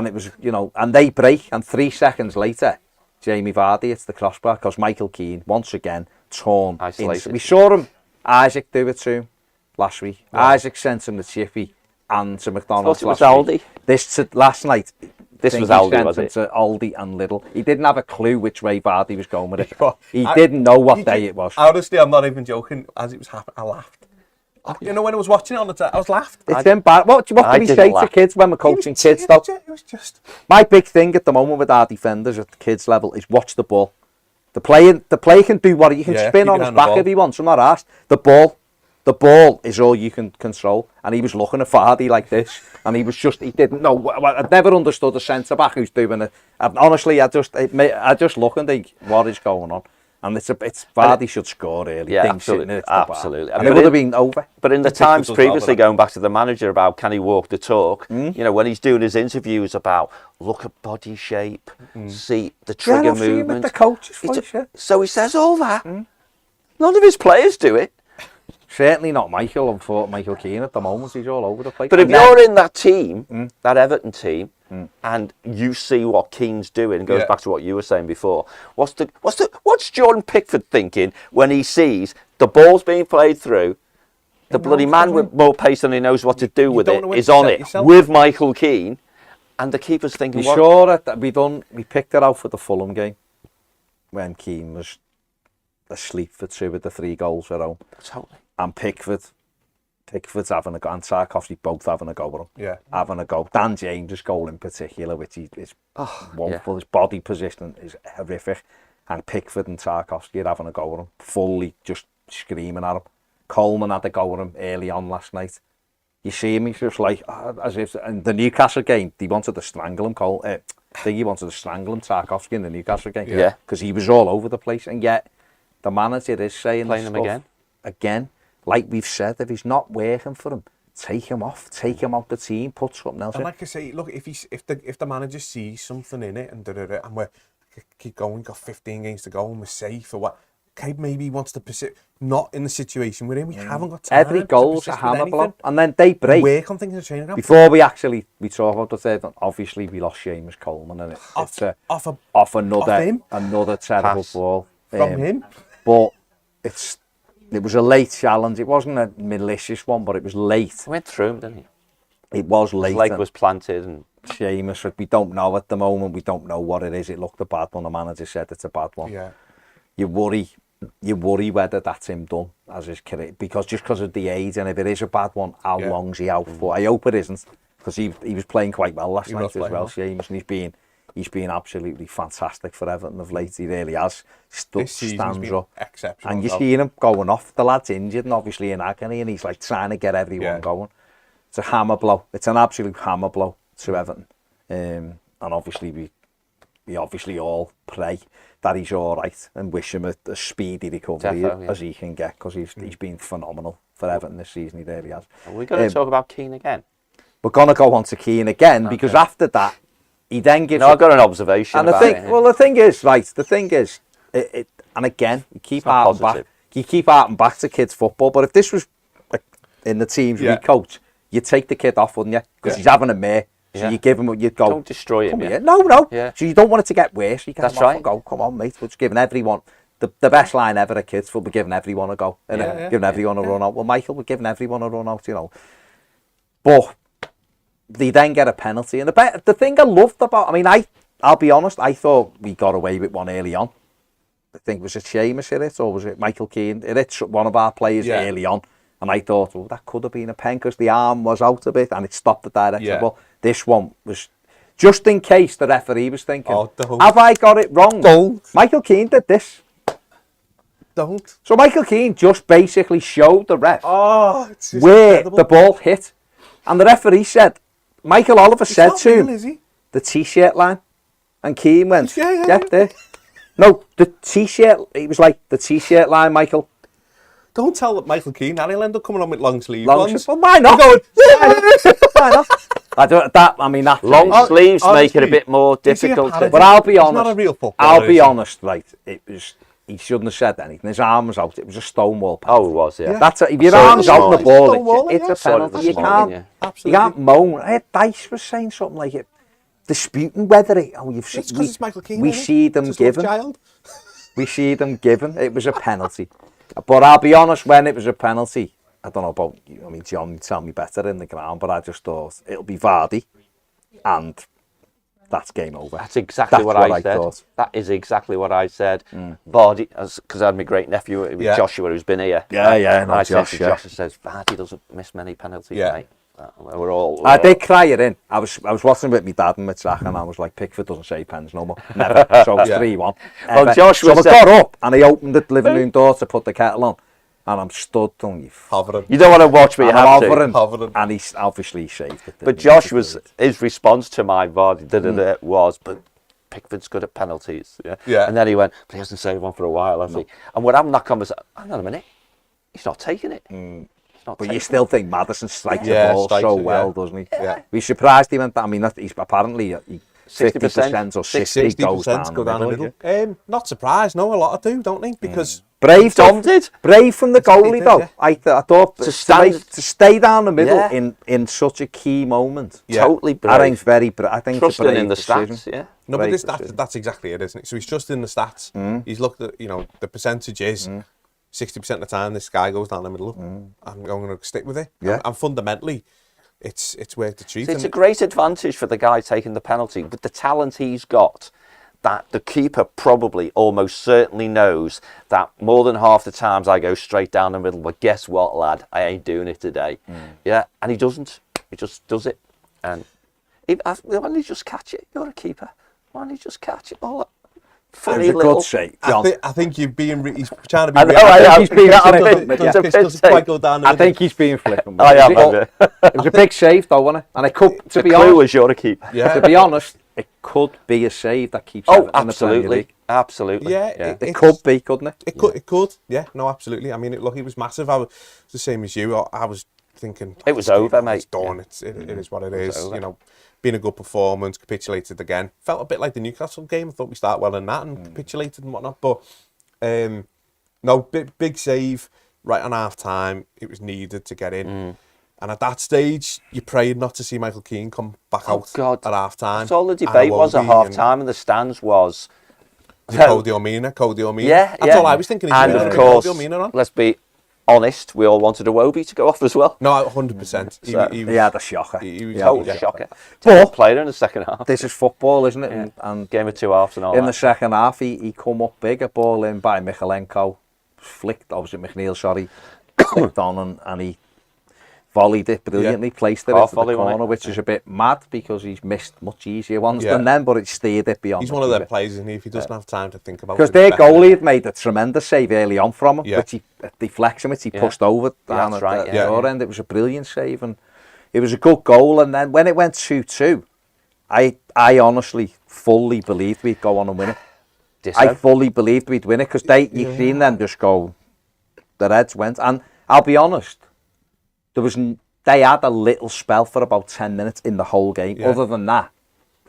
it was, and they break, and 3 seconds later, Jamie Vardy hits the crossbar because Michael Keane, once again, torn. We saw him. Isaac do it to him last week. Yeah. Isaac sent him the chippy and to McDonald's last week. Last night. This was Aldi, was it? To Aldi and Lidl. He didn't have a clue which way Vardy was going with it. He didn't know what day it was. Honestly, I'm not even joking. As it was happening, I laughed. When I was watching it on the time, I was laughed. It's embarrassing. What do we say to kids when we're coaching kids, though? It was just... My big thing at the moment with our defenders at the kids' level is watch the ball. The player can do what he can spin on his back if he wants. I'm not asked. The ball is all you can control. And he was looking at Vardy like this, and he didn't know. I'd never understood a centre back who's doing it. Honestly, I just look and think, what is going on? And it's Vardy should score really. Yeah, absolutely. And it would have been over. But in the times previously, going back to the manager about can he walk the talk, when he's doing his interviews about look at body shape, see the trigger movement. The coach's voice, so he says all that. None of his players do it. Certainly not Michael Keane at the moment. He's all over the place. But if you're in that team, that Everton team, and you see what Keane's doing, and goes back to what you were saying before. What's Jordan Pickford thinking when he sees the ball's being played through, the bloody man with more pace than he knows what to do with it is on it with Michael Keane, and the keeper's thinking, "You sure that we picked it out for the Fulham game when Keane was asleep for 2 of the 3 goals at home." Totally. And Pickford's having a go, and Tarkovsky both having a go with him. Yeah. Having a go. Dan James' goal in particular, which is wonderful. His body position is horrific. And Pickford and Tarkovsky are having a go with him, fully just screaming at him. Coleman had a go with him early on last night. You see him, he's just like, as if, in the Newcastle game, he wanted to strangle him, Tarkovsky, in the Newcastle game. Yeah. Because he was all over the place. And yet, the manager is saying playing him again. Like we've said, if he's not working for him, take him off, take him out the team, put something else in. And like I say, look, if the manager sees something in it and we're keep going, got 15 games to go and we're safe or what, okay, maybe he wants to persist. Not in the situation we're in. We haven't got time. Every goal's a hammer blow, and then they break. Work on things in the training ground. Before we talk about the third one, obviously we lost Seamus Coleman, and it's off another terrible ball from him. But it was a late challenge. It wasn't a malicious one, but it was late. He went through him, didn't he? It was late. His leg was planted. And Seamus, we don't know at the moment. We don't know what it is. It looked a bad one. The manager said it's a bad one. Yeah. You worry whether that's him done as his career, because of the age, and if it is a bad one, how long's he out for? I hope it isn't, because he was playing quite well last night as well, Seamus, and He's been absolutely fantastic for Everton of late. He really has. This season's Stands been up. exceptional. And you're seeing him going off. The lad's injured and obviously in agony, and he's like trying to get everyone going. It's a hammer blow. It's an absolute hammer blow to Everton. And obviously we obviously all pray that he's all right and wish him a speedy recovery as he can get, because he's been phenomenal for Everton this season. He really has. Are we going to talk about Keane again? We're going to go on to Keane again because after that, he then gives... No, I've got an observation and about it. Well, the thing is, and again, you keep harping back to kids' football, but if this was like, in the teams we coach, you'd take the kid off, wouldn't you? Because he's having a mare. So you give him, you'd go... Don't destroy him, No. Yeah. So you don't want it to get worse. You get him off and go, come on, mate, we're just giving everyone... The best line ever at kids' football, we're giving everyone a go. Giving everyone a run out. Well, Michael, we're giving everyone a run out, you know. But they then get a penalty. And the thing I loved about... I mean, I'll be honest, I thought we got away with one early on. I think, was it Seamus hit it, or was it Michael Keane? It hit one of our players early on. And I thought, well, that could have been a pen because the arm was out a bit and it stopped the direction of the ball. This one was just in case the referee was thinking, have I got it wrong? Don't. Michael Keane did this. Don't. So Michael Keane just basically showed the ref where the ball hit. And the referee said, Michael Oliver said to him, the T-shirt line. And Keane went, there. No, the T-shirt, it was like, the T-shirt line, Michael. Don't tell Michael Keane that he'll end up coming on with long sleeve ones. Well, why not? Why not? Long sleeves make it a bit more difficult. But I'll be honest. Not a real footballer, I'll be honest, right? He shouldn't have said anything. His arm was out. It was a stonewall penalty. Oh, it was, yeah. That's it. If your arm's out the ball, it's a penalty. You can't moan. Dice was saying something like it, disputing whether it. Oh, you've seen. It's Michael Keane. We see them given. We see them given. It was a penalty. But I'll be honest, when it was a penalty, I don't know about you. I mean, John would tell me better in the ground, but I just thought it'll be Vardy, and that's game over. That's exactly what I said. Thought. That is exactly what I said. Vardy, because I had my great nephew, Joshua, who's been here. And I said to Joshua, says, Vardy doesn't miss many penalties, mate. I did cry it in. I was watching with my dad and my track, and I was like, Pickford doesn't say pens no more. Never. So it's 3-1. Well, Joshua so I got up and I opened the living room door to put the kettle on, and I'm stood on hovering. You don't want to watch, but you have to. Hovering. And he obviously saved it. But his response to my Vardy was, but Pickford's good at penalties. Yeah. And then he went, but he hasn't saved one for a while, has he? And we're having that conversation. Hang on a minute. He's not taking it. But you still think Maddison strikes the ball so well, doesn't he? Yeah. We surprised he went down. I mean, he's apparently 50% or 60% goes down the middle. Not surprised. No, a lot do, don't they? Because brave from the goalie though. Yeah. I thought to stay down the middle in such a key moment. Totally brave. I think very. I think trusting it's a in the decision. stats. Yeah. No, but that's exactly it, isn't it? So he's just in the stats. He's looked at the percentage is. 60% of the time, this guy goes down the middle. I'm going to stick with it. Yeah. And fundamentally, it's worth the treat. It's a great advantage for the guy taking the penalty. With the talent he's got, that the keeper probably almost certainly knows that more than half the times I go straight down the middle. But guess what, lad? I ain't doing it today. Yeah, and he doesn't. He just does it. And why don't you just catch it? You're a keeper. Why don't you just catch it? All that. It was a good shake, John. I think you're being. He's trying to be. I think he's being flippant. I am. It was a big save, though, wasn't it? And it could, to be honest, was you're a keeper. Yeah. To be honest, it could be a save that keeps. Oh, absolutely, absolutely. Yeah, it could be, couldn't it? It could. Yeah, no, absolutely. I mean, it was massive. I was the same as you. I was thinking it was over, mate. It's done. It is what it is. You know. Been a good performance, capitulated again. Felt a bit like the Newcastle game. I thought we started well in that and capitulated and whatnot. But no, big save right on half time. It was needed to get in. And at that stage, you prayed not to see Michael Keane come back out at half time. That's all the debate was at half time in the stands was. Cody O'Meara. Yeah, that's all I was thinking. And of course, let's be honest, we all wanted Iwobi to go off as well. No, 100%. He had a shocker. He was a shocker. But player in the second half. This is football, isn't it? Yeah. And game of two halves and all. In the second half, he come up big, a ball in by Michalenko, flicked. Obviously, McNeil, flicked on, and he volleyed it brilliantly, placed it Half into the volley, wasn't corner, it? which is a bit mad because he's missed much easier ones Yeah. than them, but it steered it beyond. He's one of them players, isn't he? If he doesn't have time to think about it. Because their goalie had made a tremendous save early on from him, Yeah. which he deflection, which he Yeah. pushed over down that's at right, the yeah. other end. It was a brilliant save, and it was a good goal. And then when it went 2-2, I honestly fully believed we'd go on and win it. I fully believed we'd win it because you seen them just go. The Reds went, and I'll be honest, they had a little spell for about 10 minutes in the whole game. Yeah. Other than that,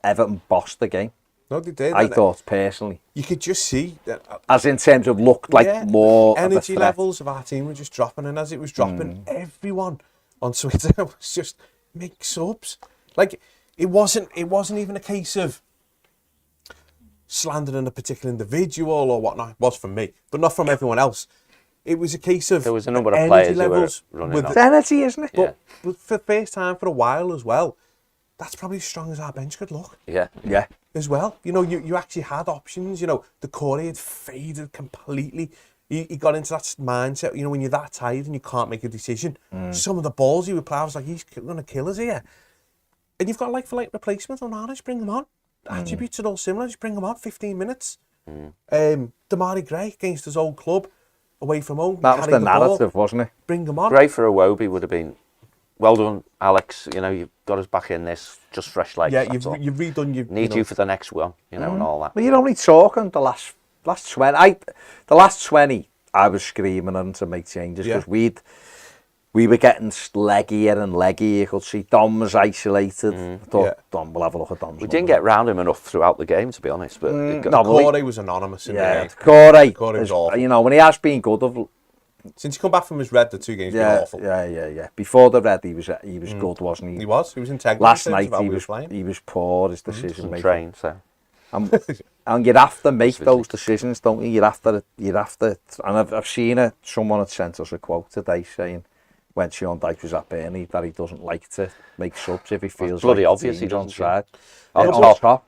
Everton bossed the game. No, they did. I thought personally, You could just see that. as in terms of looked like more energy of a levels of our team were just dropping, and as it was dropping, everyone on Twitter was just make subs. Like it wasn't even a case of slandering a particular individual or whatnot. It was from me, but not from everyone else. It was a case of There was a number of energy players who were levels running with off. It's energy, isn't it? Yeah. but for the first time for a while as well. That's probably as strong as our bench could look. Yeah. Yeah. As well, you know, you actually had options. You know, the Corey had faded completely. He got into that mindset. You know, when you're that tired and you can't make a decision, some of the balls he would play, I was like, he's going to kill us here. And you've got like for like replacement on Arnold, just bring them on. Attributes are all similar, just bring them on. 15 minutes. Damari Gray against his old club, away from home. That was the narrative, wasn't it? Bring them on. Great for Iwobi would have been. Well done, Alex. You know, you've got us back in this, just fresh legs. Yeah, that's all. you've redone your. Need you for the next one, you know, and all that. Well, you're only talking the last 20. The last 20, I was screaming at them to make changes because we were getting leggier and leggier. You could see Dom was isolated. I thought, Dom, we'll have a look at Dom's We didn't get round him enough throughout the game, to be honest. But Corey was anonymous in the game. Corey was awful. You know, when he has been good, Since he come back from his red, the 2 games been awful. Yeah. Before the red, he was good, wasn't he? He was integral. Last night he was poor. His decision making. trained, so. And you'd have to make those decisions, don't you? You'd have to. And I've seen someone had sent us a quote today saying, when Sean Dyche was at Burnley, that he doesn't like to make subs if he feels bloody like obvious he doesn't. side. On top.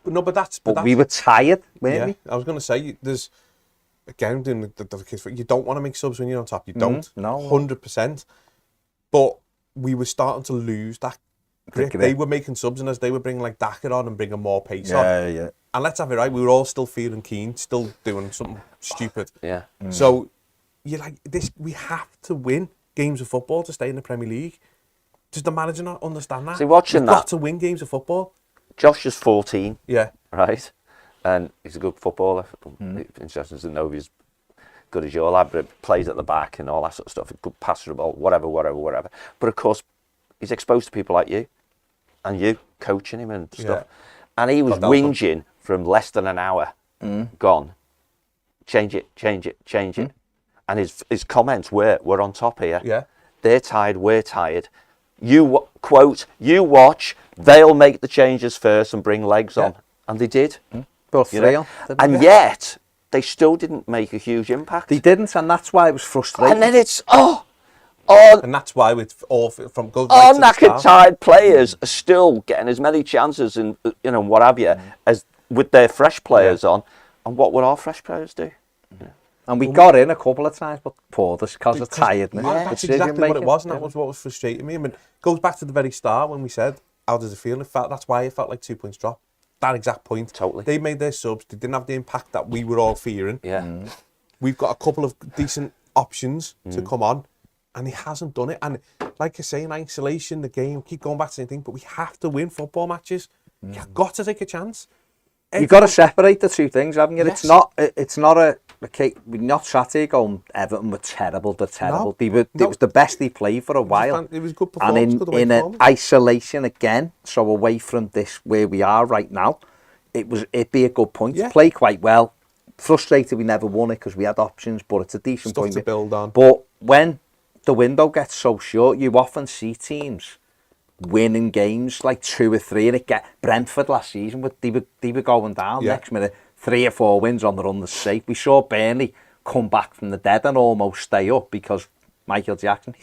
But We were tired, weren't we? I was going to say, there's again doing the case for you don't want to make subs when you're on top. You don't. No. 100%. But we were starting to lose that grip. They were making subs, and as they were bringing like Daka on and bringing more pace on. Yeah. And let's have it right, we were all still feeling Keane, still doing something stupid. Yeah. So you're like, this. We have to win games of football to stay in the Premier League. Does the manager not understand that? See, watching We've that, got to win games of football. Josh is 14, Yeah. right? And he's a good footballer. It's interesting to know if he's good as your lad, but plays at the back and all that sort of stuff. A good passer of the ball, whatever. But of course, he's exposed to people like you and you coaching him and stuff. Yeah. And he was whinging from less than an hour gone. Change it. And his comments were, we're on top here. Yeah. They're tired, we're tired. Quote, you watch, they'll make the changes first and bring legs on. And they did. But And yet, they still didn't make a huge impact. they didn't, and that's why it was frustrating. And then it's, And that's why with all from goes right to the knackered, start. tired players are still getting as many chances and what have you as with their fresh players on. And what would our fresh players do? And we got in a couple of times, but poor this because of tiredness. That's exactly what it was, and that was what was frustrating me. I mean, it goes back to the very start when we said, how does it feel? That's why it felt like 2 points drop. That exact point. Totally. They made their subs. They didn't have the impact that we were all fearing. Yeah. We've got a couple of decent options to come on, and he hasn't done it. And like I say, in isolation, the game, keep going back to the same thing, but we have to win football matches. You've got to take a chance. You've got to separate the two things, haven't you? Yes. It's not a we're not sat here going, Everton were terrible, they're terrible. No. It was the best they played for a while. It was good performance. And in an isolation again, so away from this where we are right now, it'd be a good point. Yeah. Play quite well. Frustrated we never won it because we had options, but it's a decent Stuff point to build on. But when the window gets so short, you often see teams winning games like 2 or 3, and it get Brentford last season, but they were going down. Next minute 3 or 4 wins on the run, the safe. We saw Burnley come back from the dead and almost stay up because Michael Jackson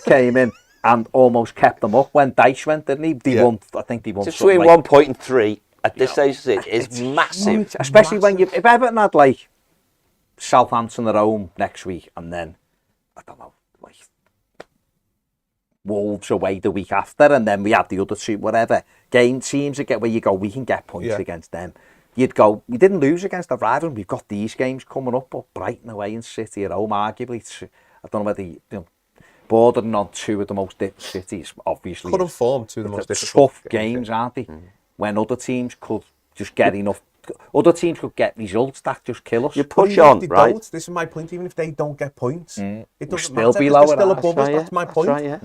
came in and almost kept them up when Dyche went, didn't he? They won. I think they won. Between like, 1 point and 3 at this stage is massive. especially when if Everton had like Southampton at home next week, and then I don't know, like Wolves away the week after, and then we had the other two, whatever, game teams again, where you go, we can get points against them. You'd go, we didn't lose against the rival, we've got these games coming up, but Brighton away and City at home, arguably, I don't know whether, bordering on two of the most difficult cities, obviously. Couldn't form two of the most difficult tough games, aren't they? When other teams could just get enough, other teams could get results that just kill us. You push on, right? Don't, this is my point, even if they don't get points, it doesn't still matter, be because lower, they're still above us, that's my point. Right,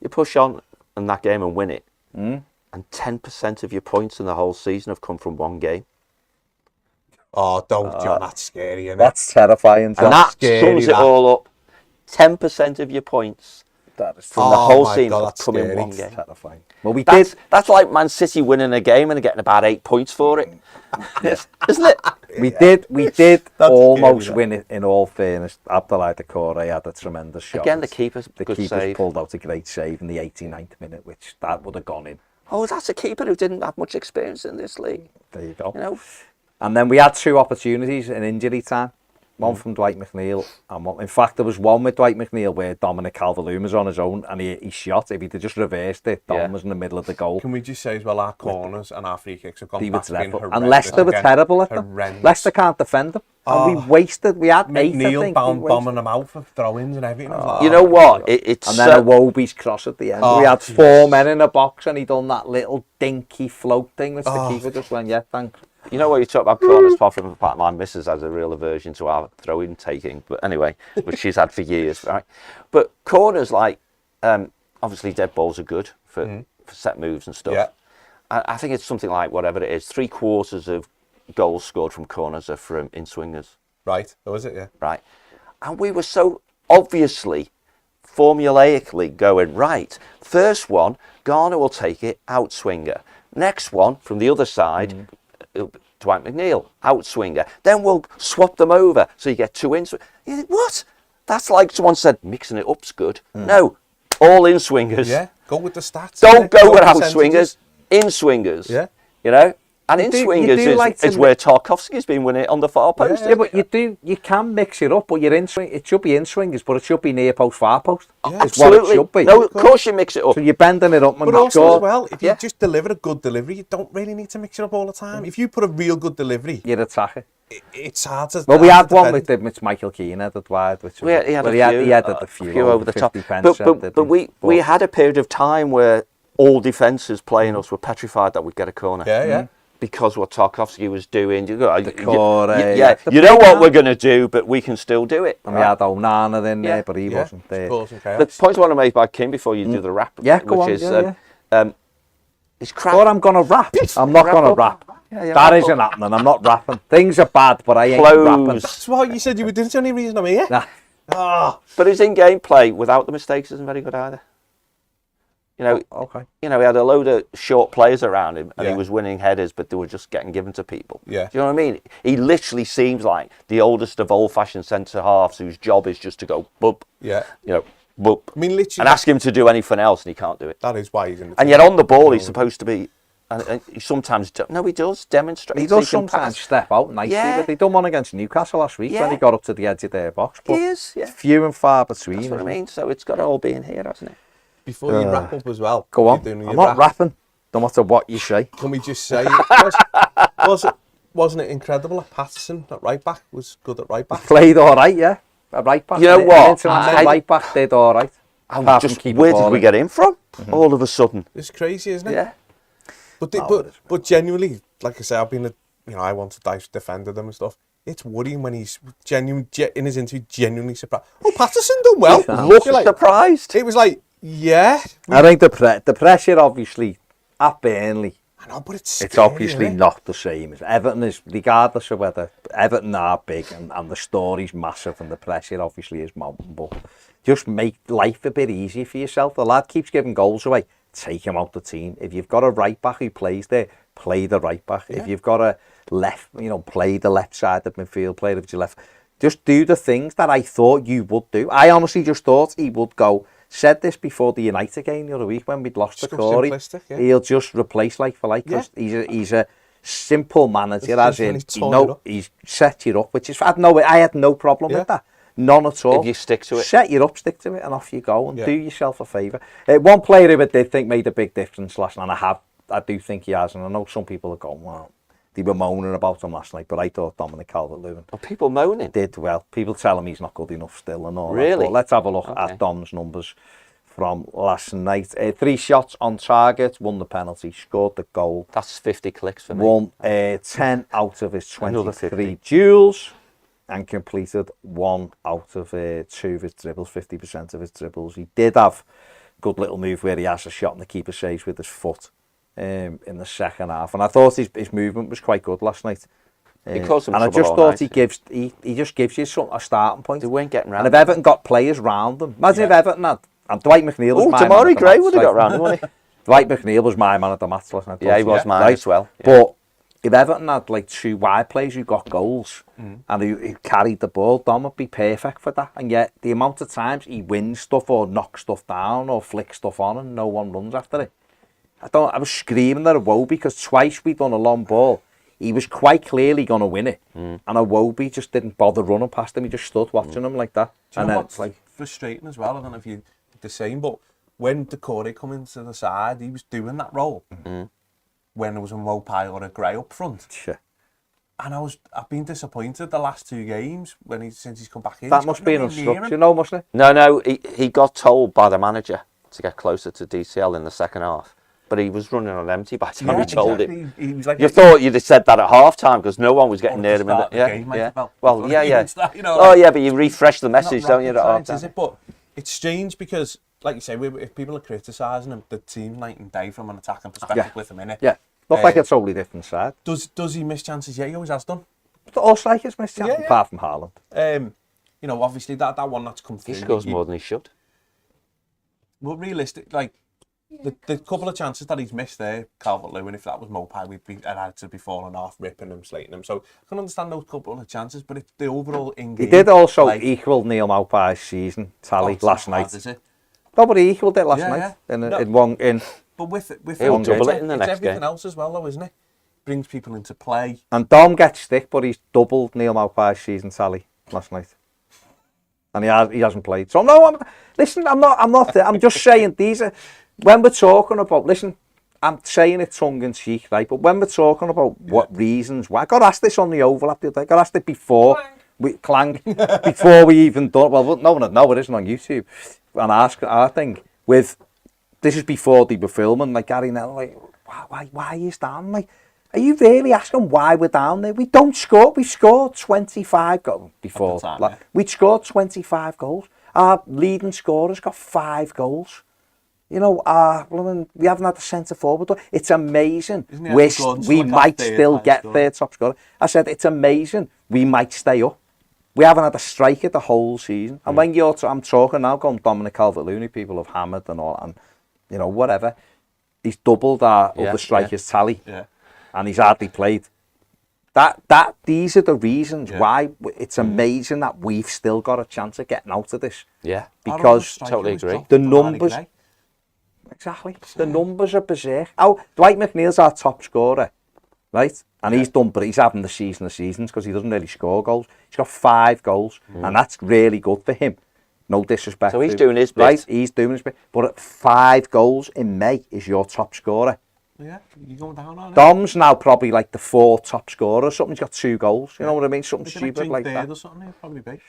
You push on in that game and win it, and 10% of your points in the whole season have come from one game. Oh, don't, John, that's scary, isn't it? That's terrifying, John. And that scary, sums it all up. 10% of your points that is from the whole my season God, have that's come in scary. one game. terrifying. Well, That's like Man City winning a game and getting about 8 points for it. Isn't it? we did almost scary, win it, in all fairness. Abdoulaye Doucouré had a tremendous shot. Again, the keeper's The good keeper's save. pulled out a great save in the 89th minute, which that would have gone in. Oh, that's a keeper who didn't have much experience in this league. There you go. You know, And then we had two opportunities in injury time. One from Dwight McNeil, and one, in fact, there was one with Dwight McNeil where Dominic Calvert-Lewin was on his own, and he shot. If he'd have just reversed it, Dom was in the middle of the goal. Can we just say as well, our corners and our free kicks have gone They were back to being dreadful. horrendous And Leicester were again. terrible at them. Horrendous. Leicester can't defend them. And we had 8, I McNeil think. bombing them out for throw-ins and everything. I was like, you know what? It's And then a Wobie's cross at the end. We had 4 men in a box, and he done that little dinky float thing, which the keeper just went, yeah, thanks. You know what you talk about corners, apart from the fact my missus has a real aversion to our throw-in taking, but anyway, which she's had for years, right? But corners, like, obviously dead balls are good for set moves and stuff. Yeah. I think it's something like, whatever it is, 3/4 of goals scored from corners are from in-swingers. right, that was it, yeah. Right? And we were so obviously, formulaically going, right, first one, Garner will take it, out-swinger. Next one, from the other side, Dwight McNeil, out-swinger. Then we'll swap them over, so you get 2 in-swingers. You think, what? That's like someone said, mixing it up's good. No, all in-swingers. Yeah, go with the stats. Don't go with percentages. out-swingers, in-swingers. Yeah. You know? And You do in-swingers is where Tarkovsky's been winning it on the far post. Yeah, but you can mix it up, but you're in swing. It should be in swingers, but it should be near post, far post. Yeah. It's what it Absolutely. should be. No, of course you mix it up. So you're bending it up and But also score. as well, if you Yeah. just deliver a good delivery, you don't really need to mix it up all the time. If you put a real good delivery, You're attacking. it's hard to. Well, we hard had to one defend. with Michael Keane headed wide, which He had well, a few, he had a few over the top. 50 pence, But we had a period of time where all defences playing us were petrified that we'd get a corner. Yeah. Because what Tarkovsky was doing, you know the what we're going to do, but we can still do it. And we had Onana in there, Yeah. but he wasn't there. The point I want to make about Keane before you do the rap, Yeah, go which on, is it's crap. But I'm gonna rap. I'm not gonna rap. Yeah, That rap isn't up. happening. I'm not rapping. Things are bad, but I ain't Close. rapping. That's what you said you were doing. It's the only reason I'm here. Nah. But his in-game play without the mistakes isn't very good either. You know, Okay. he had a load of short players around him, and Yeah. he was winning headers, but they were just getting given to people. Yeah. Do you know what I mean? He literally seems like the oldest of old-fashioned centre halves, whose job is just to go boop, Yeah. boop, I mean, literally, and ask him to do anything else, and he can't do it. that is why he's in the And team. yet on the ball, he's supposed to be, and he sometimes he does demonstrate. He does he can sometimes pass. step out nicely, Yeah. but he done one against Newcastle last week when Yeah. he got up to the edge of their box. But He is, yeah. few and far between. That's what I isn't it? mean. So it's got to all be in here, hasn't it? Before you wrap up as well. Go on. you're doing I'm your not rap, rapping. No matter what you say. Can we just say, wasn't it incredible that Patterson at right back was good at right back? Played all right, yeah. A right back. You know an what? international right back did all right. Apart from keep the Where ball did we in. get him from? All of a sudden, It's crazy, isn't it? yeah. But No, it is. but genuinely, like I say, I've been I want to dive defender them and stuff. It's worrying when he's in his interview genuinely surprised. Oh, Patterson done well. Look You're like, surprised. it was like, yeah. I think the pressure, obviously, at Burnley, I know, but it's it's scary, obviously isn't it? not the same as Everton is, regardless of whether Everton are big and the story's massive and the pressure obviously is mountain, but just make life a bit easier for yourself. The lad keeps giving goals away, take him out the team. If you've got a right back who plays there, play the right back. Yeah. If you've got a left, play the left side of midfield, play it your left. Just do the things that I thought you would do. I honestly just thought he would go. Said this before the United game the other week when we'd lost to So Corey. simplistic, yeah. He'll just replace like for like, because he's a simple manager, It's as just when in he's torn it up. he's set you up, which is I had no problem Yeah. with that. None at all. If you stick to it. Set you up, stick to it, and off you go, and do yourself a favour. One player who I did think made a big difference last night, and I do think he has, and I know some people are going, well, they were moaning about him last night, but I thought Dominic Calvert-Lewin people moaning? did well. People tell him he's not good enough still and all that. Really? But let's have a look at Dom's numbers from last night. 3 shots on target, won the penalty, scored the goal. That's 50 clicks for me. Won 10 out of his 23 duels and completed 1 out of 2 of his dribbles, 50% of his dribbles. He did have a good little move where he has a shot and the keeper saves with his foot in the second half. And I thought his movement was quite good last night. He caused some and I trouble just all thought night. he just gives you a starting point. They weren't getting And round. if Everton got players round them, imagine if Everton had, and Dwight McNeil was my man Tamari of the Gray match, would have got round him, wouldn't he? Dwight McNeil was my man of the match last night. Yeah, he was mine right? as well. Yeah. But if Everton had like 2 wide players who got goals and who carried the ball, Dom would be perfect for that. And yet the amount of times he wins stuff or knocks stuff down or flicks stuff on and no one runs after it. I was screaming at Iwobi because twice we'd done a long ball. He was quite clearly going to win it. And Iwobi just didn't bother running past him. He just stood watching him like that. Do you and know then what's like frustrating as well? I don't know if you're the same, but when Decore come into the side, he was doing that role. When there was a Mopai or a Gray up front. Sure. And I've been disappointed the last 2 games since he's come back in. That must be an instruction, no, mustn't it? No, he got told by the manager to get closer to DCL in the second half. But he was running on empty by the time he told it. He was like, You thought you'd have said that at half time because no one was getting near him. Well, yeah. You know, oh, yeah, but you refresh the message, don't you? At half is time. it? But it's strange because, like you say, if people are criticising him, the team night and day from an attacking perspective with him in it. Yeah, look like a totally different side. Does he miss chances? Yeah, he always has done. All strikers miss chances, apart from Haaland. You know, obviously that one that's come through. He scores more than he should. Well, realistic, like the couple of chances that he's missed there, Calvert-Lewin, if that was Mopai, I'd had to be falling off, ripping him, slating him. So I can understand those couple of chances, but it's the overall in-game. He did also equal Neil Maupai's season tally last night. Is it? No, but he equaled it last night in one. But with He'll double it in the it's next everything game. else as well, though, isn't it? Brings people into play. And Dom gets stick, but he's doubled Neil Maupai's season tally last night, and he hasn't played. So no, I'm just saying these are when we're talking about. Listen, I'm saying it tongue in cheek, right? But when we're talking about what reasons why, I got asked this on the overlap the other day. I got asked it before before we even done. Well, no, it isn't on YouTube. And our thing with this is before they were filming. Like Gary Neville, like why is down? Like, are you really asking why we're down there? We don't score. We scored 25 goals before. We scored 25 goals. Our leading scorer's got 5 goals. You know, we haven't had a centre forward. It's amazing. We might still get third top scorer. I said it's amazing. We might stay up. We haven't had a striker the whole season. And when I'm talking now, going Dominic Calvert-Lewin, people have hammered and all, and you know whatever. He's doubled our other strikers' tally. Yeah. And he's hardly played. These are the reasons why it's amazing that we've still got a chance of getting out of this. Yeah, because totally agree. The numbers, exactly. The numbers are berserk. Dwight McNeil's our top scorer, right? And he's done, but he's having the season of seasons because he doesn't really score goals. He's got 5 goals, and that's really good for him. No disrespect. So he's doing his bit. Right, he's doing his bit. But at 5 goals in May is your top scorer. Yeah, you're going down on it. Dom's now probably like the 4th top scorer or something. He's got 2 goals. You know what I mean? Something stupid like that. Or something, he'll probably be.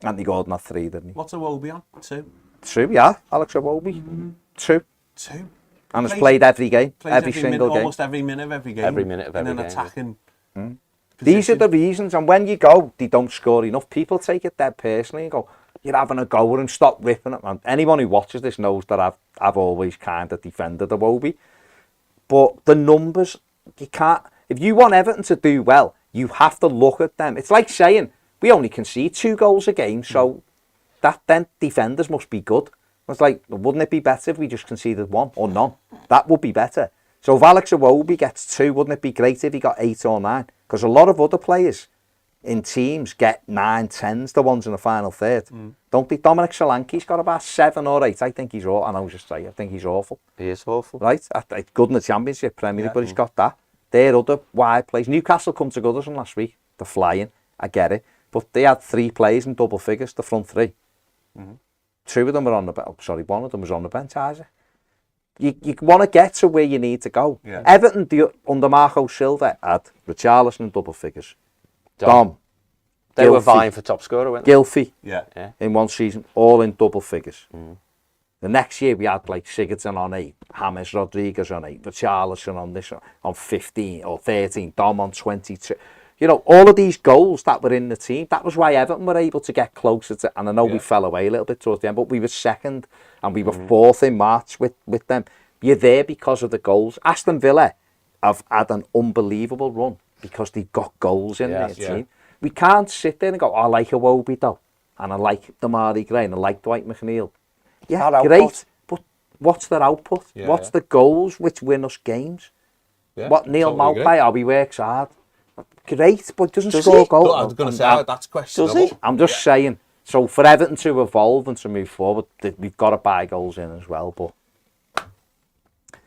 Anthony Gordon had 3, didn't he? What's Iwobi on? 2. 2, yeah. Alex Iwobi. 2. And has played every game, every single game. Almost every minute of every game. Every minute of every game. In an attacking These are the reasons. And when you go, they don't score enough. People take it dead personally and go, you're having a go and stop ripping it, man. Anyone who watches this knows that I've always kind of defended Iwobi. But the numbers, you can't. If you want Everton to do well, you have to look at them. It's like saying we only concede 2 goals a game, so that then defenders must be good. It's like, wouldn't it be better if we just conceded 1 or none? That would be better. So if Alex Iwobi gets 2, wouldn't it be great if he got 8 or 9? Because a lot of other players in teams get 9, 10s, the ones in the final third. Don't they? Dominic Solanke's got about 7 or 8. I think he's awful. And I was just saying, I think he's awful. He is awful. Right? It's good in the Championship, Premier League, but he's got that. They're other wide plays. Newcastle come to Goodison last week. They're flying. I get it. But they had 3 players in double figures, the front 3. 2 of them were on the bench. Oh, sorry, 1 of them was on the bench, Isaac. You want to get to where you need to go. Yeah. Everton, under Marco Silva, had Richarlison in double figures. Dom. They were vying for top scorer, weren't they? Gylfi. Yeah. In one season, all in double figures. The next year we had like Sigurdsson on 8, James Rodriguez on 8, Richarlison on this on 15 or 13, Dom on 22. You know, all of these goals that were in the team, that was why Everton were able to get closer to, and I know we fell away a little bit towards the end, but we were second and we were 4th in March with them. You're there because of the goals. Aston Villa have had an unbelievable run because they've got goals in their team. We can't sit there and go, I like Iwobi though, and I like Damari Gray, and I like Dwight McNeil. Yeah, great, but what's their output? What's the goals which win us games? What Neil Maupay, how he works hard. Great, but doesn't score goals. I was going to say, that's questionable. Does he? I'm just saying. So for Everton to evolve and to move forward, we've got to buy goals in as well. But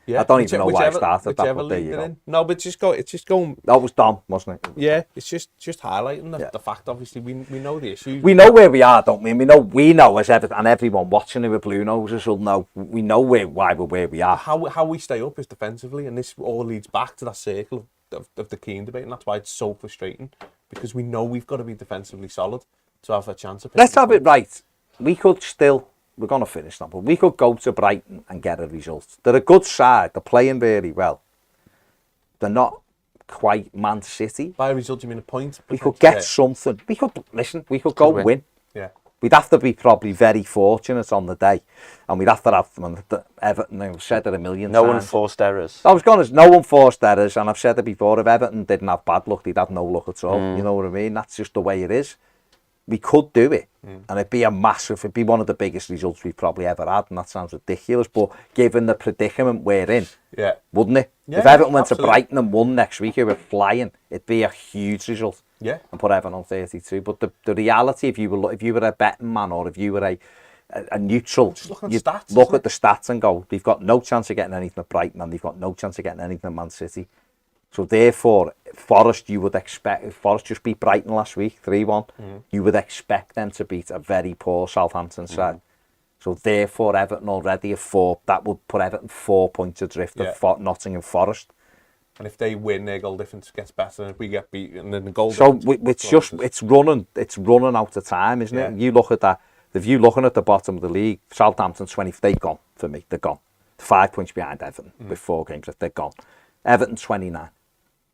I don't even know why I started that. But there you go. No, but it's just going. That was Dom, wasn't it? Yeah, it's just highlighting the fact. Obviously, we know the issues. We know where we are, don't we? We know as Everton, and everyone watching it with blue noses will know. We know why we're where we are. How we stay up is defensively, and this all leads back to that circle of the Keane debate, and that's why it's so frustrating, because we know we've got to be defensively solid to have a chance of. Let's have it right. We're going to finish now, but we could go to Brighton and get a result. They're a good side. They're playing really well. They're not quite Man City. By a result, you mean a point? We could get something. We could go win. Yeah. We'd have to be probably very fortunate on the day, and we'd have to have Everton. I've said it a million times. No unforced errors. I was going to no unforced errors, and I've said it before. If Everton didn't have bad luck, they'd have no luck at all. You know what I mean? That's just the way it is. We could do it, and it'd be one of the biggest results we've probably ever had, and that sounds ridiculous, but given the predicament we're in, wouldn't it? Yeah, if Everton went absolutely. to Brighton and won next week, we were flying. It'd be a huge result. Yeah. And put Everton on 32. But the reality, if you were a betting man, or if you were a neutral, just look at you'd stats, look at the stats and go, they've got no chance of getting anything at Brighton, and they've got no chance of getting anything at Man City. So therefore, Forest, you would expect, Forest just beat Brighton last week, 3-1. You would expect them to beat a very poor Southampton side. So therefore, Everton already that would put Everton 4 points adrift of Nottingham Forest. And if they win, their goal difference gets better. And if we get beaten, then the goal difference... So it's running out of time, isn't it? You look at that, if you're looking at the bottom of the league, Southampton 20, they've gone for me, they're gone. 5 points behind Everton with 4 games, they're gone. Everton 29.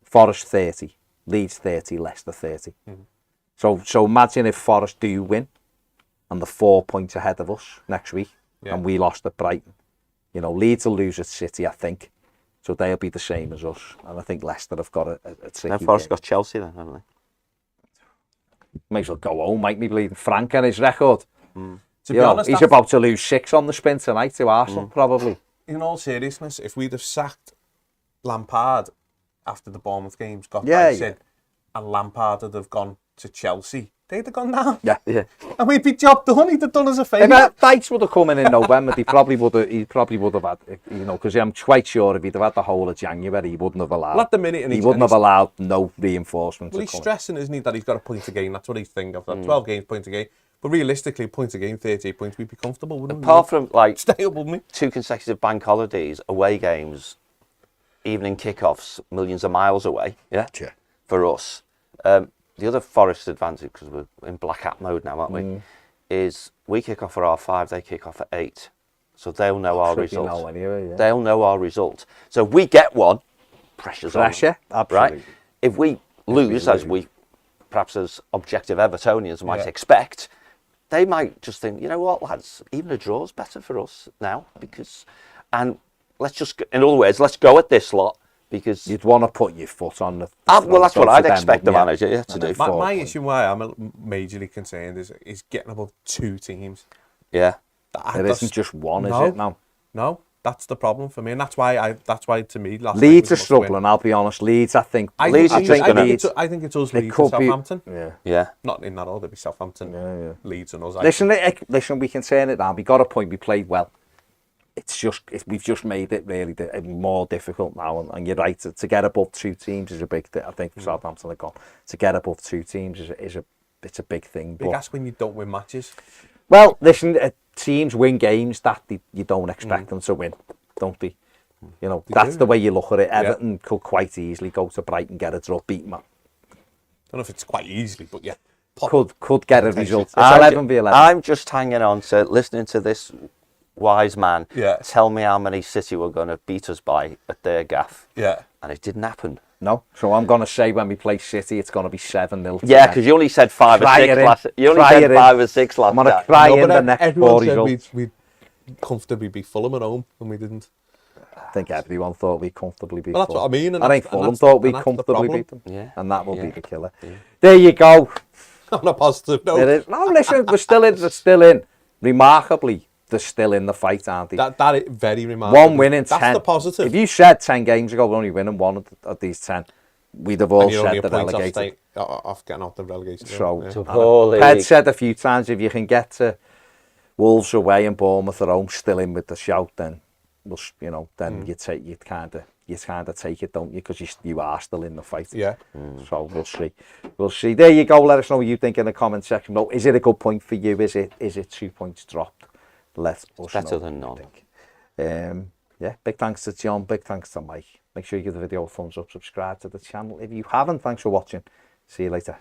Forest 30, Leeds 30, Leicester 30. So imagine if Forest do win and they're 4 points ahead of us next week and we lost at Brighton. You know, Leeds will lose at City, I think. So they'll be the same as us. And I think Leicester have got a tricky And Forest game. got Chelsea then, haven't they? May as well go home, might be bleeding Frank and his record. To be honest, he's about to lose 6 on the spin tonight to Arsenal, probably. In all seriousness, if we'd have sacked Lampard after the Bournemouth games got in, and Lampard would have gone to Chelsea, they'd have gone down. Yeah. And we'd be job done. He'd have done us a favour. If Dykes would have come in November, he probably would have had, you know, because I'm quite sure if he'd have had the whole of January, he wouldn't have allowed. Well, at the minute, he wouldn't have allowed no reinforcement. Well, he's stressing, isn't he, that he's got a point a game. That's what he's thinking of. 12 games, point a game. But realistically, points a game, 38 points, we'd be comfortable, wouldn't we? Apart from like stay up, wouldn't we? 2 consecutive bank holidays, away games, evening kickoffs, millions of miles away. Yeah. For us, the other Forest advantage, because we're in black hat mode now, aren't we? Is we kick off at R5, they kick off at 8, so they'll know our result. They'll know our result. So if we get one, pressure's on. Absolutely. Right? If we lose, as we perhaps as objective Evertonians might expect, they might just think, you know what, lads, even a draw's better for us now, and let's just, in other words, let's go at this lot, because you'd want to put your foot on the. Well, that's what I'd expect the manager to do. My issue, why I'm majorly concerned, is getting above 2 teams. Yeah, it isn't just one, is it? No, that's the problem for me, and that's why to me Leeds are struggling. I'll be honest, Leeds. I think it's us, Leeds and Southampton. Yeah. Not in that order. It'd be Southampton, Leeds and us. Listen, we can turn it down. We got a point. We played well. We've just made it really more difficult now, and you're right. To get above 2 teams is a big thing. I think for Southampton, they've gone. To get above 2 teams is it's a big thing. Big But ask when you don't win matches. well, listen, teams win games that you don't expect them to win, don't they? You know, that's the way you look at it. Everton could quite easily go to Brighton, get a draw, beat them. I don't know if it's quite easily, but yeah. Could get a result. It's 11v11. I'm just hanging on to listening to this wise man tell me how many City were going to beat us by at their gaff. Yeah. And it didn't happen. No, so I'm going to say when we play City, it's going to be 7-0. Yeah, because you only said 5 or 6 last. You only said 5 or 6 last. I'm going to cry in the next 4 results. We'd comfortably beat Fulham at home, and we didn't. I think everyone thought we'd comfortably beat Well, that's Fulham. what I mean. I think Fulham thought we'd comfortably beat them. Yeah. And that will be the killer. Yeah. There you go. On a positive note. It is. No, listen, they're still in. Remarkably, they're still in the fight, aren't they? That is very remarkable. 1 win in 10. That's the positive. If you said 10 games ago we're only winning 1 of these 10, we'd have all said the relegated. Off getting out the relegation. So, Ped said a few times, if you can get to Wolves away and Bournemouth at home still in with the shout, then then you kind of take it, don't you? Because you are still in the fight. Yeah. So we'll see. There you go. Let us know what you think in the comment section. No, is it a good point for you? Is it 2 points dropped? Let us know. Better than none. Yeah. Big thanks to John. Big thanks to Mike. Make sure you give the video a thumbs up. Subscribe to the channel if you haven't. Thanks for watching. See you later.